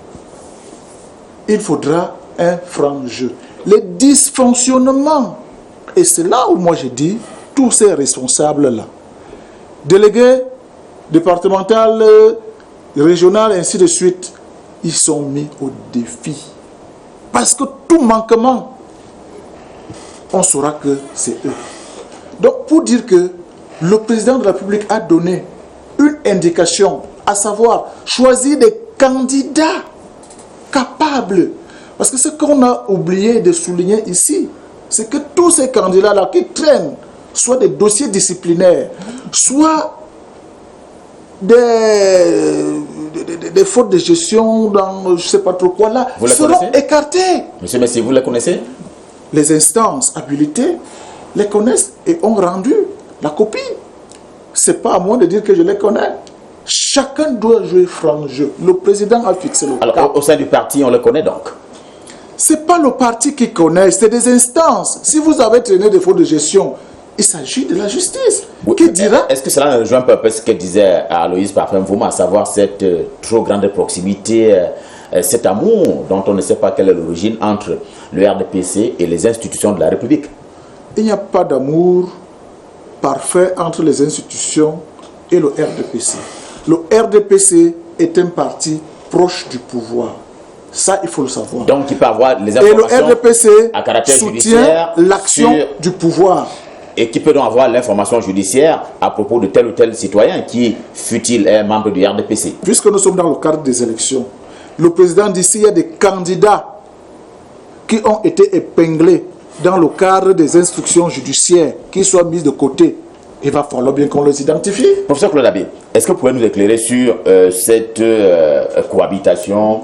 il faudra un franc jeu. Les dysfonctionnements, et c'est là où moi je dis, tous ces responsables-là, délégués, départemental, régional, ainsi de suite, ils sont mis au défi. Parce que tout manquement, on saura que c'est eux. Donc pour dire que le président de la République a donné une indication, à savoir choisir des candidats capables. Parce que ce qu'on a oublié de souligner ici, c'est que tous ces candidats-là qui traînent, soit des dossiers disciplinaires, soit des fautes de gestion dans je ne sais pas trop quoi là, seront écartés. Monsieur Messi, vous les connaissez? Les instances habilitées les connaissent et ont rendu la copie. Ce n'est pas à moi de dire que je les connais. Chacun doit jouer franc jeu. Le président a fixé le Alors, cap. au sein du parti, on le connaît donc? Ce n'est pas le parti qui connaît, c'est des instances. Si vous avez traîné des fautes de gestion, il s'agit de la justice. Oui, qui dira? Est-ce que cela ne rejoint pas ce que disait Aloïse Parfum-Vouma, à savoir cette trop grande proximité, cet amour dont on ne sait pas quelle est l'origine entre le RDPC et les institutions de la République? Il n'y a pas d'amour parfait entre les institutions et le RDPC. Le RDPC est un parti proche du pouvoir. Ça, il faut le savoir. Donc, il peut avoir les Et informations le RDPC à caractère soutient judiciaire l'action sur- du pouvoir. et qui peut donc avoir l'information judiciaire à propos de tel ou tel citoyen qui, fut-il un membre du RDPC. Puisque nous sommes dans le cadre des élections, le président dit s'il y a des candidats qui ont été épinglés dans le cadre des instructions judiciaires, qui soient mises de côté, il va falloir bien qu'on les identifie. Professeur Claude Abbé, est-ce que vous pouvez nous éclairer sur cette cohabitation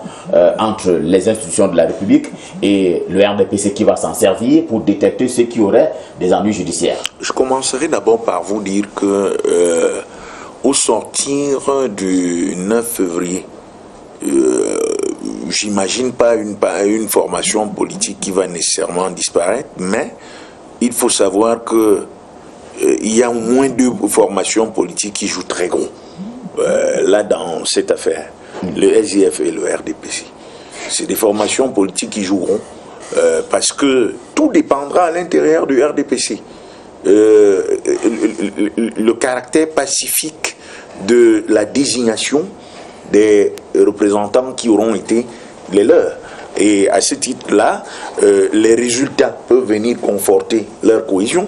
entre les institutions de la République et le RDPC qui va s'en servir pour détecter ceux qui auraient des ennuis judiciaires? Je commencerai d'abord par vous dire que au sortir du 9 février, j'imagine pas une formation politique qui va nécessairement disparaître, mais il faut savoir que il y a au moins deux formations politiques qui jouent très gros là dans cette affaire, le SIF et le RDPC. C'est des formations politiques qui joueront parce que tout dépendra à l'intérieur du RDPC. Le caractère pacifique de la désignation des représentants qui auront été les leurs. Et à ce titre-là, les résultats peuvent venir conforter leur cohésion.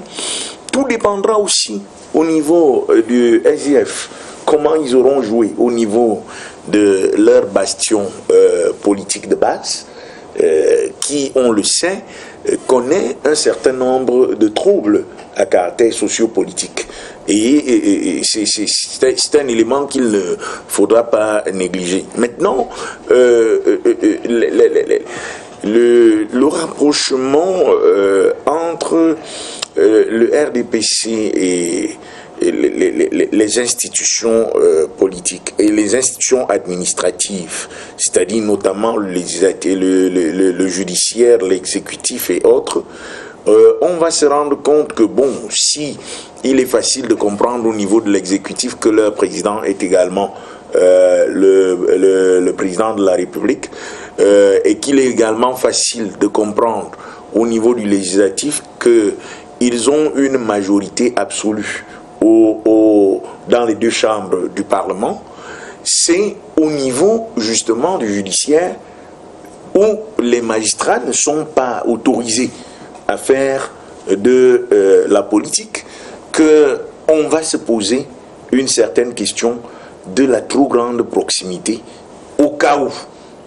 Tout dépendra aussi au niveau du SIF, comment ils auront joué au niveau de leur bastion politique de base, qui, on le sait, connaît un certain nombre de troubles à caractère sociopolitique. Et c'est un élément qu'il ne faudra pas négliger. Maintenant, le rapprochement entre le RDPC et les institutions politiques et les institutions administratives, c'est-à-dire notamment le judiciaire, l'exécutif et autres, on va se rendre compte que bon, si il est facile de comprendre au niveau de l'exécutif que leur président est également le président de la République, et qu'il est également facile de comprendre au niveau du législatif qu'ils ont une majorité absolue dans les deux chambres du Parlement, c'est au niveau justement du judiciaire où les magistrats ne sont pas autorisés à faire de la politique qu'on va se poser une certaine question de la trop grande proximité au cas où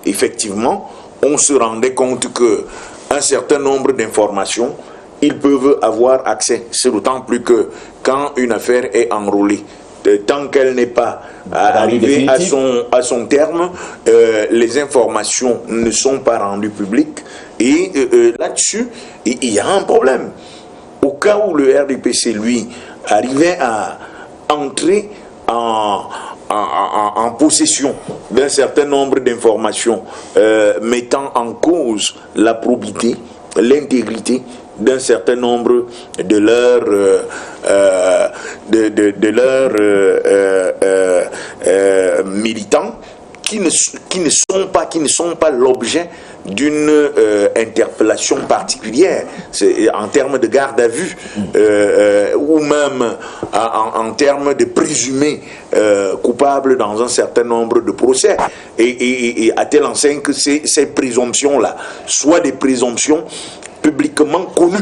effectivement on se rendait compte qu'un certain nombre d'informations ils peuvent avoir accès. C'est d'autant plus que quand une affaire est enrôlée, tant qu'elle n'est pas arrivée à son terme, les informations ne sont pas rendues publiques. Et là-dessus, il y a un problème. Au cas où le RDPC, lui, arrivait à entrer en possession d'un certain nombre d'informations mettant en cause la probité, l'intégrité d'un certain nombre de leurs militants qui ne sont pas l'objet d'une interpellation particulière en termes de garde à vue ou même en termes de présumés coupables dans un certain nombre de procès, et à telle enseigne que ces présomptions-là soient des présomptions publiquement connues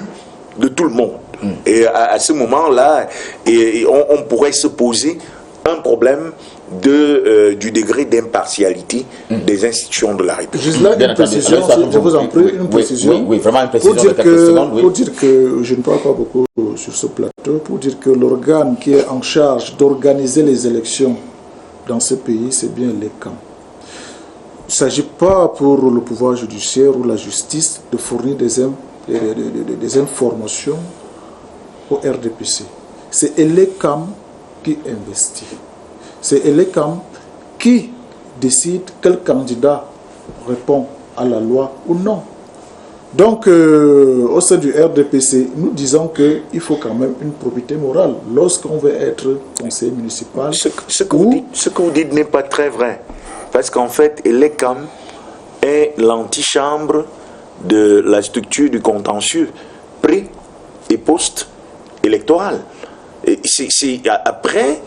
de tout le monde. Et à ce moment-là, on pourrait se poser un problème du degré d'impartialité des institutions de la République. Juste là, une précision, je vous en prie, une précision. Oui, vraiment une précision pour dire que je ne parle pas beaucoup sur ce plateau, pour dire que l'organe qui est en charge d'organiser les élections dans ce pays, c'est bien l'ECAM. Il ne s'agit pas pour le pouvoir judiciaire ou la justice de fournir des informations au RDPC. C'est l'ECAM qui investit. C'est l'ECAM qui décide quel candidat répond à la loi ou non. Donc, au sein du RDPC, nous disons qu'il faut quand même une probité morale lorsqu'on veut être conseiller municipal. Ce que vous dites n'est pas très vrai. Parce qu'en fait, l'ECAM est l'antichambre de la structure du contentieux pré- et post-électoral. C'est après,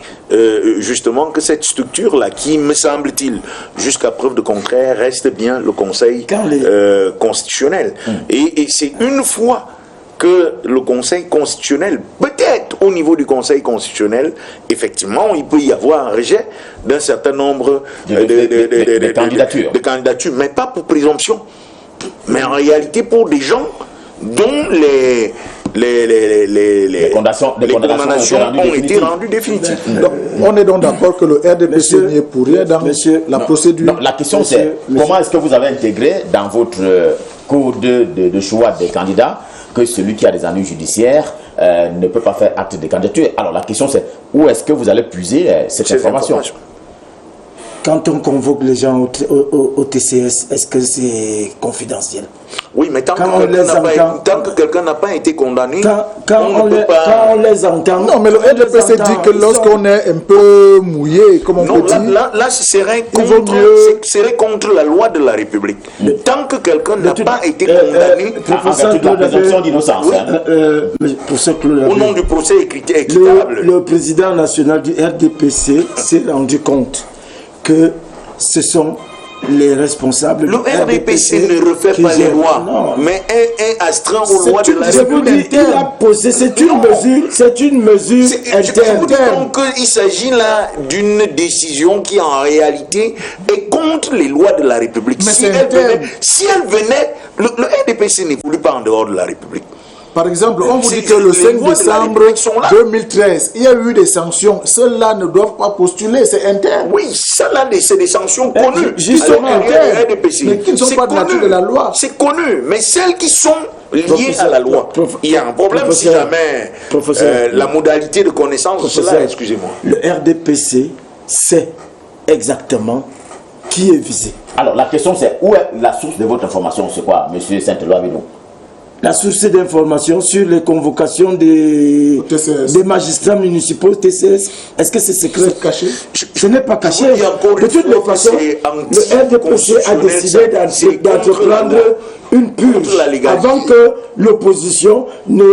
justement, que cette structure-là, qui, me semble-t-il, jusqu'à preuve de contraire, reste bien le Conseil constitutionnel. Et c'est une fois que le Conseil constitutionnel, peut-être au niveau du Conseil constitutionnel, effectivement, il peut y avoir un rejet d'un certain nombre de candidatures, mais pas pour présomption, mais en réalité pour des gens dont les condamnations ont été rendues définitives. Donc, on est donc d'accord que le RDPC n'est pour rien dans la procédure. Non, la question c'est comment est-ce que vous avez intégré dans votre code de choix des candidats que celui qui a des ennuis judiciaires ne peut pas faire acte de candidature. Alors la question c'est où est-ce que vous allez puiser cette information? Quand on convoque les gens au TCS, est-ce que c'est confidentiel? Oui, mais tant que quelqu'un n'a pas été condamné, quand on les entend... Non, mais le RDPC dit que lorsqu'on est un peu mouillé, comme on peut dire... Là, ce serait contre la loi de la République. Tant que quelqu'un n'a pas été condamné... la présomption d'innocence. Au nom du procès équitable. Le président national du RDPC s'est rendu compte que ce sont les responsables. Le RDPC ne refait pas les lois, mais est astreint aux lois de la République. Il a posé, c'est une mesure interne. Donc il s'agit là d'une décision qui en réalité est contre les lois de la République. Si elle venait, le RDPC n'évolue pas en dehors de la République. Par exemple, on vous dit que le 5 décembre 2013, il y a eu des sanctions. Ceux-là ne doivent pas postuler, c'est interne. Oui, ceux-là, c'est des sanctions connues. Justement, mais qui ne sont pas de nature de la loi. C'est connu, mais celles qui sont liées à la loi. Il y a un problème si jamais la modalité de connaissance de cela, excusez-moi. Le RDPC sait exactement qui est visé. Alors, la question c'est où est la source de votre information? C'est quoi, monsieur Saint-Éloi-Bino? La source d'information sur les convocations des magistrats municipaux TCS, est-ce que c'est secret? C'est caché? Ce n'est pas caché. De toutes les façons, le RDPC a décidé d'entreprendre une purge avant que l'opposition ne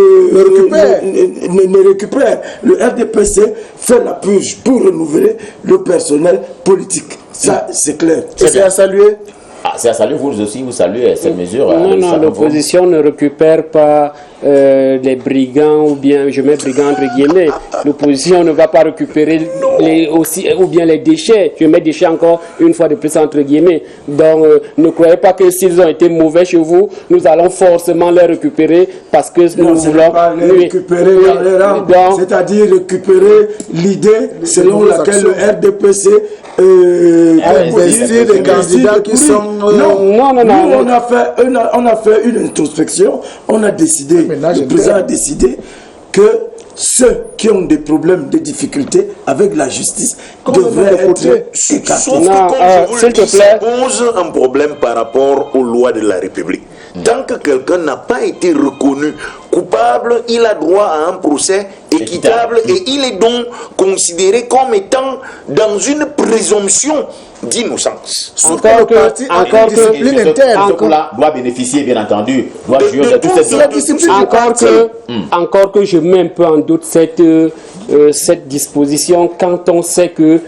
récupère. Le RDPC fait la purge pour renouveler le personnel politique. Ça, c'est clair. C'est à saluer. C'est à saluer, vous aussi, vous saluez cette mesure. Non, l'opposition ne récupère pas les brigands, ou bien, je mets brigands entre guillemets. L'opposition ne va pas récupérer ou bien les déchets. Je mets déchets encore une fois de plus entre guillemets. Donc, ne croyez pas que s'ils ont été mauvais chez vous, nous allons forcément les récupérer parce que nous voulons... Pas les récupérer dans les rangs, c'est-à-dire récupérer l'idée selon laquelle le RDPC investir des candidats qui sont... Non. On a fait une introspection. On a décidé, le président a décidé que ceux qui ont des problèmes, des difficultés avec la justice devraient être écartés. Sauf que, comme je vous le dis, ça pose un problème par rapport aux lois de la République. Tant que quelqu'un n'a pas été reconnu coupable, il a droit à un procès équitable et il est donc considéré comme étant dans une présomption d'innocence. Encore que discipline interne doit bénéficier, bien entendu, doit jouir de toute cette discipline. Encore que je mets un peu en doute cette disposition quand on sait que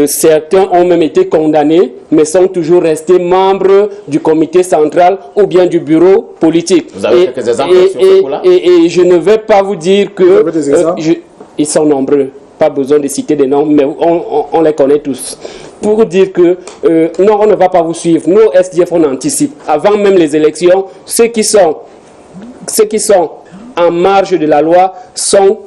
certains ont même été condamnés mais sont toujours restés membres du comité central ou bien du bureau politique. Vous avez quelques exemples sur ce coup-là? Et je ne vais pas vous dire que ils sont nombreux, pas besoin de citer des noms, mais on les connaît tous. Pour dire que non, on ne va pas vous suivre. Nous, SDF, on anticipe. Avant même les élections, ceux qui sont en marge de la loi sont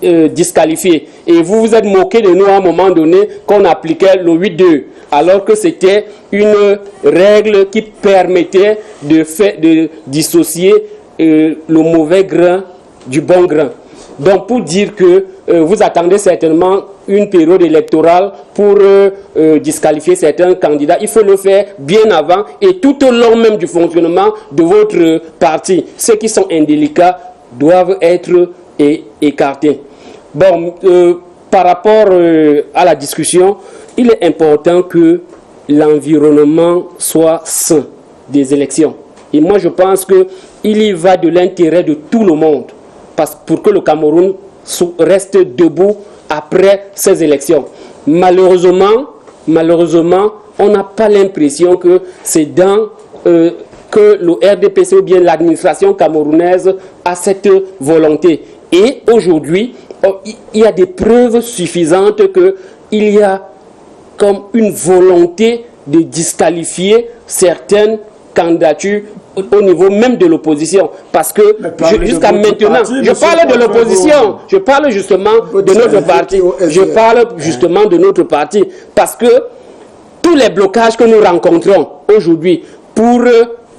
disqualifiés. Et vous vous êtes moqué de nous à un moment donné qu'on appliquait le 8-2, alors que c'était une règle qui permettait de dissocier le mauvais grain du bon grain. Donc pour dire que vous attendez certainement une période électorale pour disqualifier certains candidats, il faut le faire bien avant et tout au long même du fonctionnement de votre parti. Ceux qui sont indélicats doivent être écartés. Bon, par rapport à la discussion, il est important que l'environnement soit sain des élections. Et moi, je pense qu'il y va de l'intérêt de tout le monde pour que le Cameroun reste debout après ces élections. Malheureusement, on n'a pas l'impression que c'est que le RDPC ou bien l'administration camerounaise a cette volonté. Et aujourd'hui, il y a des preuves suffisantes qu'il y a comme une volonté de disqualifier certaines candidatures au niveau même de l'opposition. Parce que jusqu'à maintenant, je parle de l'opposition, je parle justement de notre parti. Je parle justement de notre parti. Parce que tous les blocages que nous rencontrons aujourd'hui pour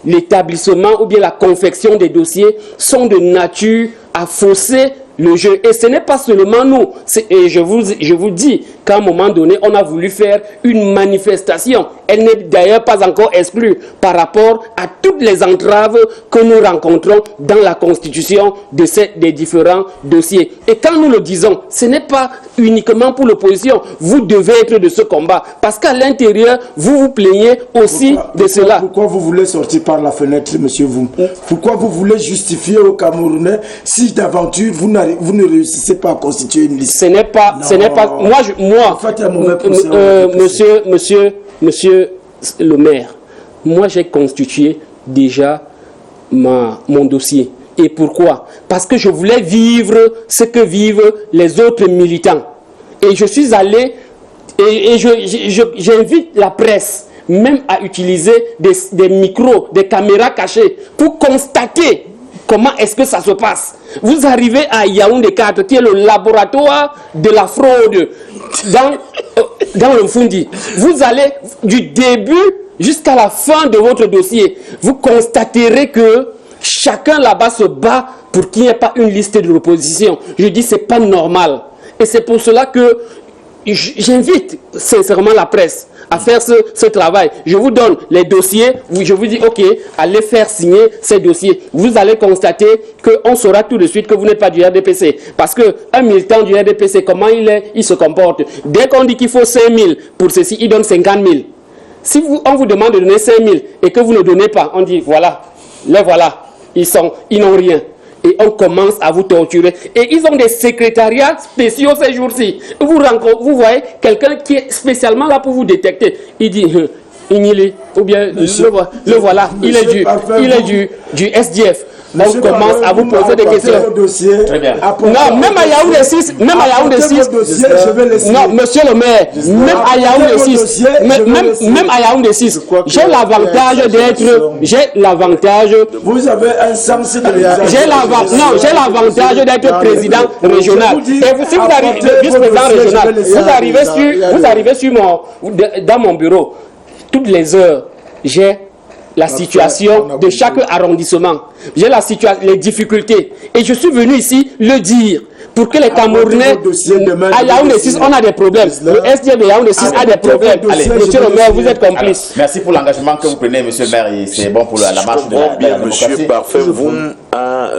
l'établissement ou bien la confection des dossiers sont de nature à fausser le jeu. Et ce n'est pas seulement nous. Et je vous dis qu'à un moment donné, on a voulu faire une manifestation. Elle n'est d'ailleurs pas encore exclue par rapport à toutes les entraves que nous rencontrons dans la constitution des différents dossiers. Et quand nous le disons, ce n'est pas uniquement pour l'opposition. Vous devez être de ce combat. Parce qu'à l'intérieur, vous vous plaignez aussi de cela. Pourquoi vous voulez sortir par la fenêtre, monsieur Voum? Pourquoi vous voulez justifier aux Camerounais si d'aventure vous ne réussissez pas à constituer une liste? Ce n'est pas, monsieur le maire, moi j'ai constitué déjà mon dossier. Et pourquoi? Parce que je voulais vivre ce que vivent les autres militants. Et je suis allé, et j'invite la presse même à utiliser des micros, des caméras cachées pour constater comment est-ce que ça se passe. Vous arrivez à Yaoundé 4, qui est le laboratoire de la fraude dans le Fundi. Vous allez du début jusqu'à la fin de votre dossier. Vous constaterez que chacun là-bas se bat pour qu'il n'y ait pas une liste de l'opposition. Je dis c'est pas normal. Et c'est pour cela que j'invite sincèrement la presse à faire ce travail. Je vous donne les dossiers, je vous dis, ok, allez faire signer ces dossiers. Vous allez constater qu'on saura tout de suite que vous n'êtes pas du RDPC. Parce qu'un militant du RDPC, comment il se comporte? Dès qu'on dit qu'il faut 5 000 pour ceci, il donne 50 000. Si on vous demande de donner 5 000 et que vous ne donnez pas, on dit, voilà, les voilà, ils n'ont rien. Et on commence à vous torturer. Et ils ont des secrétariats spéciaux ces jours-ci. Vous voyez quelqu'un qui est spécialement là pour vous détecter. Il dit, ou bien le voilà, il est du SDF. On commence à vous poser des questions. Très bien. Non, même à Yaoundé 6, non, monsieur le maire, même à Yaoundé 6, même à Yaoundé 6, j'ai l'avantage, vous avez un sens de j'ai l'avantage d'être président régional. Et si vous arrivez, le vice-président régional, vous arrivez dans mon bureau, toutes les heures, j'ai la situation de chaque arrondissement. J'ai les difficultés. Et je suis venu ici le dire. pour que les Camerounais... À Yaoundé 6, on a des problèmes. Le SDF de Yaoundé 6 a des problèmes. Allez, monsieur le maire, vous êtes complice. Merci pour l'engagement que vous prenez, monsieur le maire, et c'est bon pour la marche de la démocratie. Monsieur Parfait, vous a...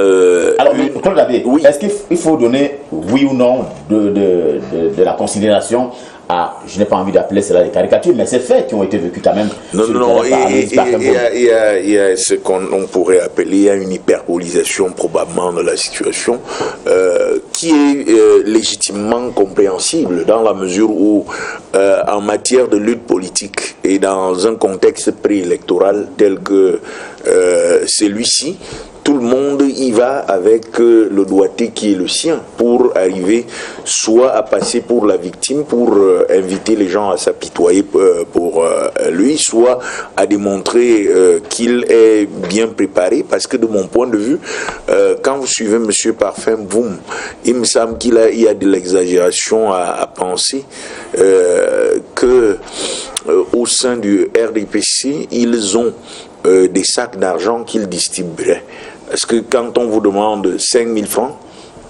Alors, Claude Abbé, oui. Est-ce qu'il faut donner, oui ou non, de la considération à, je n'ai pas envie d'appeler cela des caricatures, mais c'est faits qui ont été vécus quand même. Non, il y a ce qu'on pourrait appeler une hyperbolisation probablement de la situation qui est légitimement compréhensible dans la mesure où en matière de lutte politique et dans un contexte préélectoral tel que celui-ci, tout le monde y va avec le doigté qui est le sien pour arriver soit à passer pour la victime, pour inviter les gens à s'apitoyer pour lui, soit à démontrer qu'il est bien préparé. Parce que de mon point de vue, quand vous suivez M. Parfait Mvoum, il me semble qu'il y a de l'exagération à penser que au sein du RDPC, ils ont des sacs d'argent qu'ils distribueraient. Parce que quand on vous demande 5 000 francs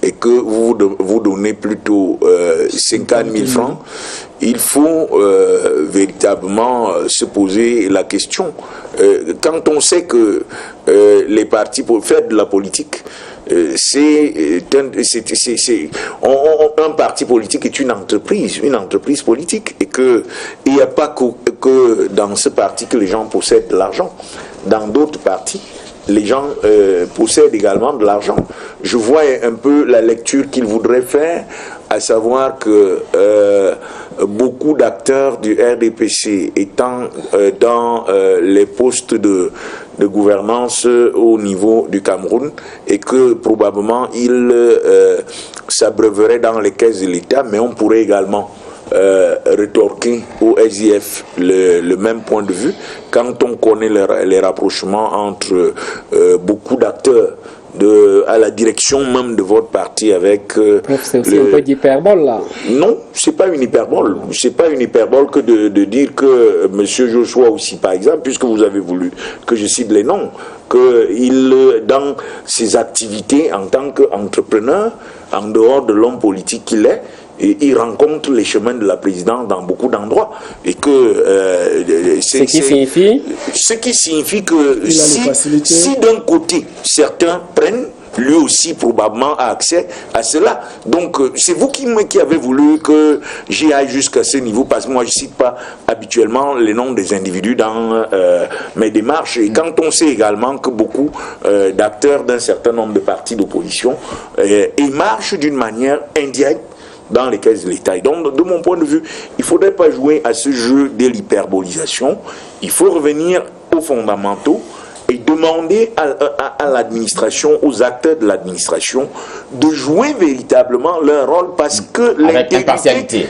et que vous donnez plutôt 50 000 francs, il faut véritablement se poser la question. Quand on sait que les partis pour faire de la politique, un parti politique est une entreprise politique, et que il n'y a pas que dans ce parti que les gens possèdent de l'argent. Dans d'autres partis, les gens possèdent également de l'argent. Je vois un peu la lecture qu'ils voudraient faire, à savoir que beaucoup d'acteurs du RDPC étant dans les postes de gouvernance au niveau du Cameroun, et que probablement ils s'abreuveraient dans les caisses de l'État, mais on pourrait également rétorquer au SIF le même point de vue quand on connaît les rapprochements entre beaucoup d'acteurs à la direction même de votre parti avec c'est aussi un peu d'hyperbole là. Non, c'est pas une hyperbole. C'est pas une hyperbole que de dire que Monsieur Joshua aussi, par exemple, puisque vous avez voulu que je cite les noms, que il, dans ses activités en tant qu'entrepreneur, en dehors de l'homme politique qu'il est, et il rencontre les chemins de la présidence dans beaucoup d'endroits, et que ce qui signifie que si d'un côté certains prennent, lui aussi probablement a accès à cela. Donc c'est vous qui avez voulu que j'y aille jusqu'à ce niveau, parce que moi je ne cite pas habituellement les noms des individus dans mes démarches. Et quand on sait également que beaucoup d'acteurs d'un certain nombre de partis d'opposition marchent d'une manière indirecte dans les caisses de l'État. Et donc, de mon point de vue, il ne faudrait pas jouer à ce jeu de l'hyperbolisation. Il faut revenir aux fondamentaux et demander à l'administration, aux acteurs de l'administration, de jouer véritablement leur rôle, parce que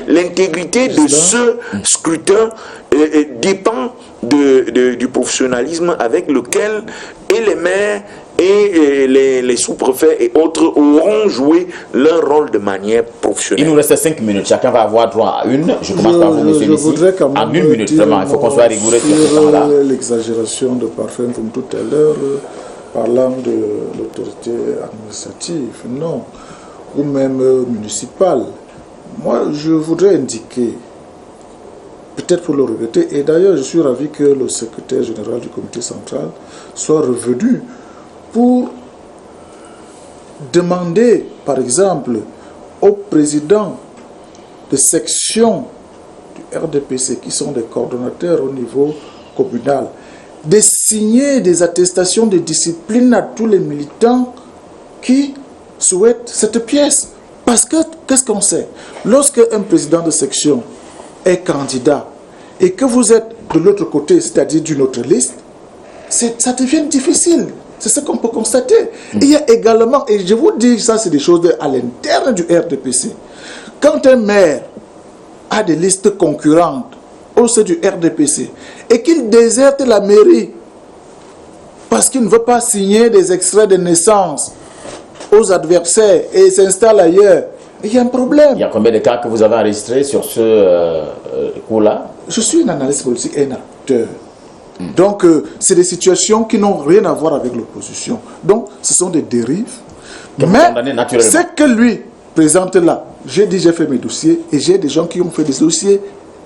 l'intégrité de ce scrutin dépend du professionnalisme avec lequel et les maires et les sous-préfets et autres auront joué leur rôle de manière professionnelle. Il nous reste 5 minutes, chacun va avoir droit à une. Je commence par vous, monsieur Messi. En 1 minute, vraiment, il faut qu'on soit rigoureux sur ce temps-là. L'exagération de Parfait, comme tout à l'heure, parlant de l'autorité administrative, non, ou même municipale. Moi, je voudrais indiquer, peut-être pour le regretter, et d'ailleurs je suis ravi que le secrétaire général du comité central soit revenu pour demander, par exemple, aux présidents de section du RDPC, qui sont des coordonnateurs au niveau communal, de signer des attestations de discipline à tous les militants qui souhaitent cette pièce. Parce que, qu'est-ce qu'on sait? Lorsque un président de section est candidat et que vous êtes de l'autre côté, c'est-à-dire d'une autre liste, ça devient difficile. C'est ce qu'on peut constater. Il y a également, et je vous dis, ça c'est des choses à l'interne du RDPC. Quand un maire a des listes concurrentes au sein du RDPC et qu'il déserte la mairie parce qu'il ne veut pas signer des extraits de naissance aux adversaires et s'installe ailleurs, il y a un problème. Il y a combien de cas que vous avez enregistrés sur ce coup-là? Je suis un analyste politique et un acteur. Donc, c'est des situations qui n'ont rien à voir avec l'opposition. Donc, ce sont des dérives. Mais ce que lui présente là. J'ai dit, j'ai fait mes dossiers et j'ai des gens qui ont fait des dossiers.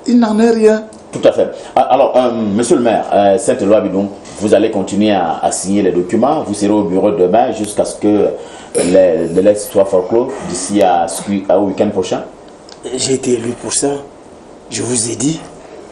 Il n'en est rien. Tout à fait. Alors, monsieur le maire, Saint-Éloi Bidon, vous allez continuer à signer les documents. Vous serez au bureau demain jusqu'à ce que les délais soient forclos d'ici au week-end prochain. J'ai été élu pour ça. Je vous ai dit.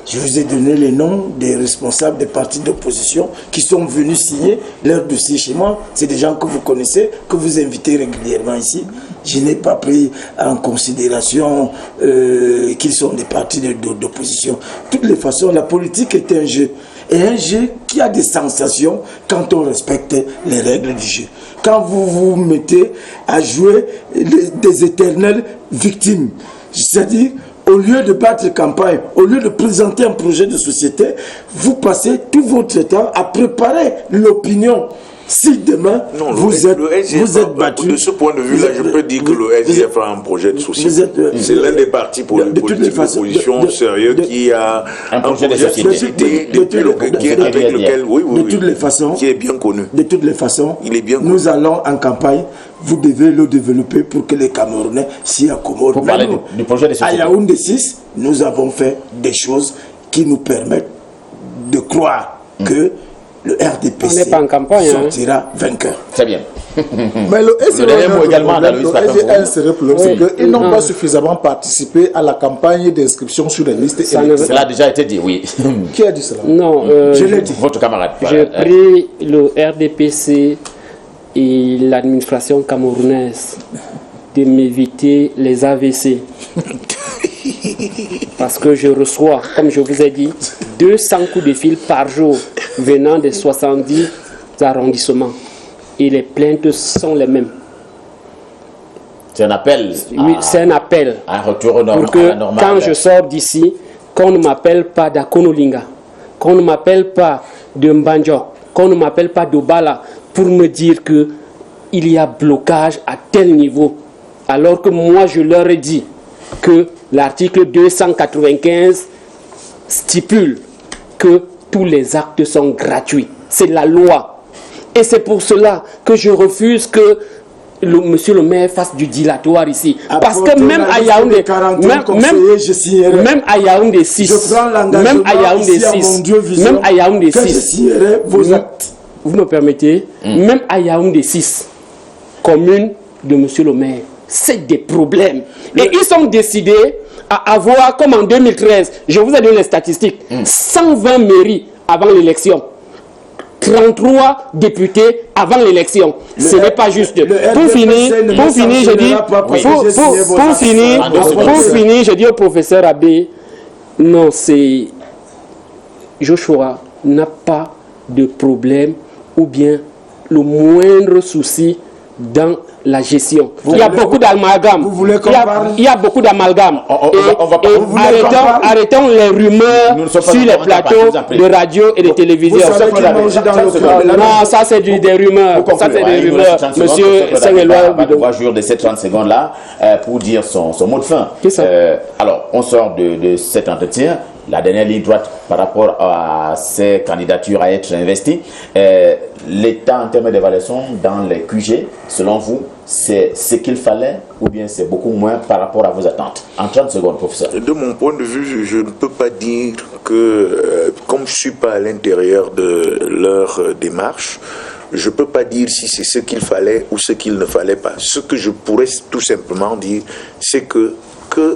Je vous ai donné les noms des responsables des partis d'opposition qui sont venus signer leur dossier chez moi. C'est des gens que vous connaissez, que vous invitez régulièrement ici. Je n'ai pas pris en considération qu'ils sont des partis d'opposition. De toutes les façons, la politique est un jeu. Et un jeu qui a des sensations quand on respecte les règles du jeu. Quand vous vous mettez à jouer des éternelles victimes, c'est-à-dire au lieu de battre campagne, au lieu de présenter un projet de société, vous passez tout votre temps à préparer l'opinion. Si demain, vous êtes battu... De ce point de vue-là, je peux dire que le SDF a un projet de société. C'est l'un des partis politiques d'opposition sérieux qui a un projet de société avec lequel, qui est bien connu. De toutes les façons, nous allons en campagne. Vous devez le développer pour que les Camerounais s'y accommodent. Pour parler du projet de société. À Yaoundé 6, nous avons fait des choses qui nous permettent de croire que le RDPC sortira vainqueur. Très bien. Mais le problème, c'est qu'ils n'ont pas suffisamment participé à la campagne d'inscription sur les listes. Cela a déjà été dit, oui. Qui a dit cela? Non, je l'ai dit. Votre camarade. J'ai pris le RDPC et l'administration camerounaise de m'éviter les AVC. Parce que je reçois, comme je vous ai dit, 200 coups de fil par jour venant des 70 arrondissements. Et les plaintes sont les mêmes. C'est un appel. Oui, c'est un appel. Un retour au normal. Pour que quand je sors d'ici, qu'on ne m'appelle pas d'Akonolinga, qu'on ne m'appelle pas de Mbandjok, qu'on ne m'appelle pas d'Obala pour me dire qu'il y a blocage à tel niveau. Alors que moi, je leur ai dit que l'article 295 stipule que tous les actes sont gratuits. C'est la loi. Et c'est pour cela que je refuse que monsieur le maire fasse du dilatoire ici. Parce que même à Yaoundé, même à Yaoundé 6, même à Yaoundé 6, même à Yaoundé 6, vous me permettez, même à Yaoundé 6, commune de monsieur le maire, c'est des problèmes. Et ils sont décidés à avoir, comme en 2013, je vous ai donné les statistiques, 120 mairies avant l'élection. 33 députés avant l'élection. Ce n'est pas juste. Pour finir, je dis au professeur Abbé, non, c'est Joshua n'a pas de problème ou bien le moindre souci dans la gestion. Il y a beaucoup d'amalgames. Il y a beaucoup d'amalgames. Arrêtons les rumeurs sur les plateaux de radio et de télévision. Non, ça c'est des rumeurs. Ça c'est des rumeurs. Monsieur Saint-Éloi. On va jouer de ces 30 secondes-là pour dire son mot de fin. Alors, on sort de cet entretien. La dernière ligne droite par rapport à ces candidatures à être investies. L'état en termes d'évaluation dans les QG, selon vous, c'est ce qu'il fallait ou bien c'est beaucoup moins par rapport à vos attentes? En 30 secondes, professeur. De mon point de vue, je ne peux pas dire que, comme je ne suis pas à l'intérieur de leur démarche, je ne peux pas dire si c'est ce qu'il fallait ou ce qu'il ne fallait pas. Ce que je pourrais tout simplement dire, c'est que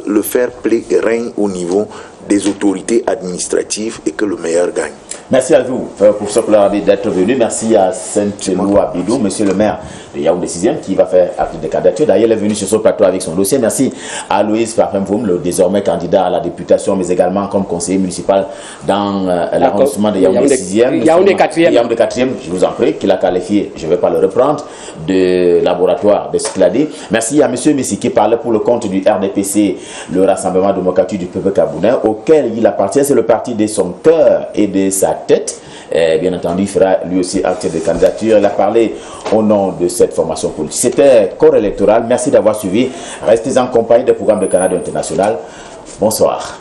le fair play règne au niveau des autorités administratives et que le meilleur gagne. Merci à vous, professeur Koularabi, d'être venu. Merci à Saint-Éloi Bidou, monsieur le maire de Yaoundé 6e, qui va faire acte de candidature. D'ailleurs, il est venu sur ce plateau avec son dossier. Merci à Louise Farfemvoum, le désormais candidat à la députation, mais également comme conseiller municipal dans l'arrondissement de Yaoundé 6e. Yaoundé 4e. Yaoundé 4e, je vous en prie, qu'il a qualifié, je ne vais pas le reprendre, de laboratoire de ce qu'il a dit. Merci à monsieur Messi qui parlait pour le compte du RDPC, le Rassemblement démocratique du peuple camerounais, auquel il appartient. C'est le parti de son cœur et de sa tête. Bien entendu, il fera lui aussi acte de candidature. Il a parlé au nom de cette formation politique. C'était corps électoral. Merci d'avoir suivi. Restez en compagnie des programmes de Canada International. Bonsoir.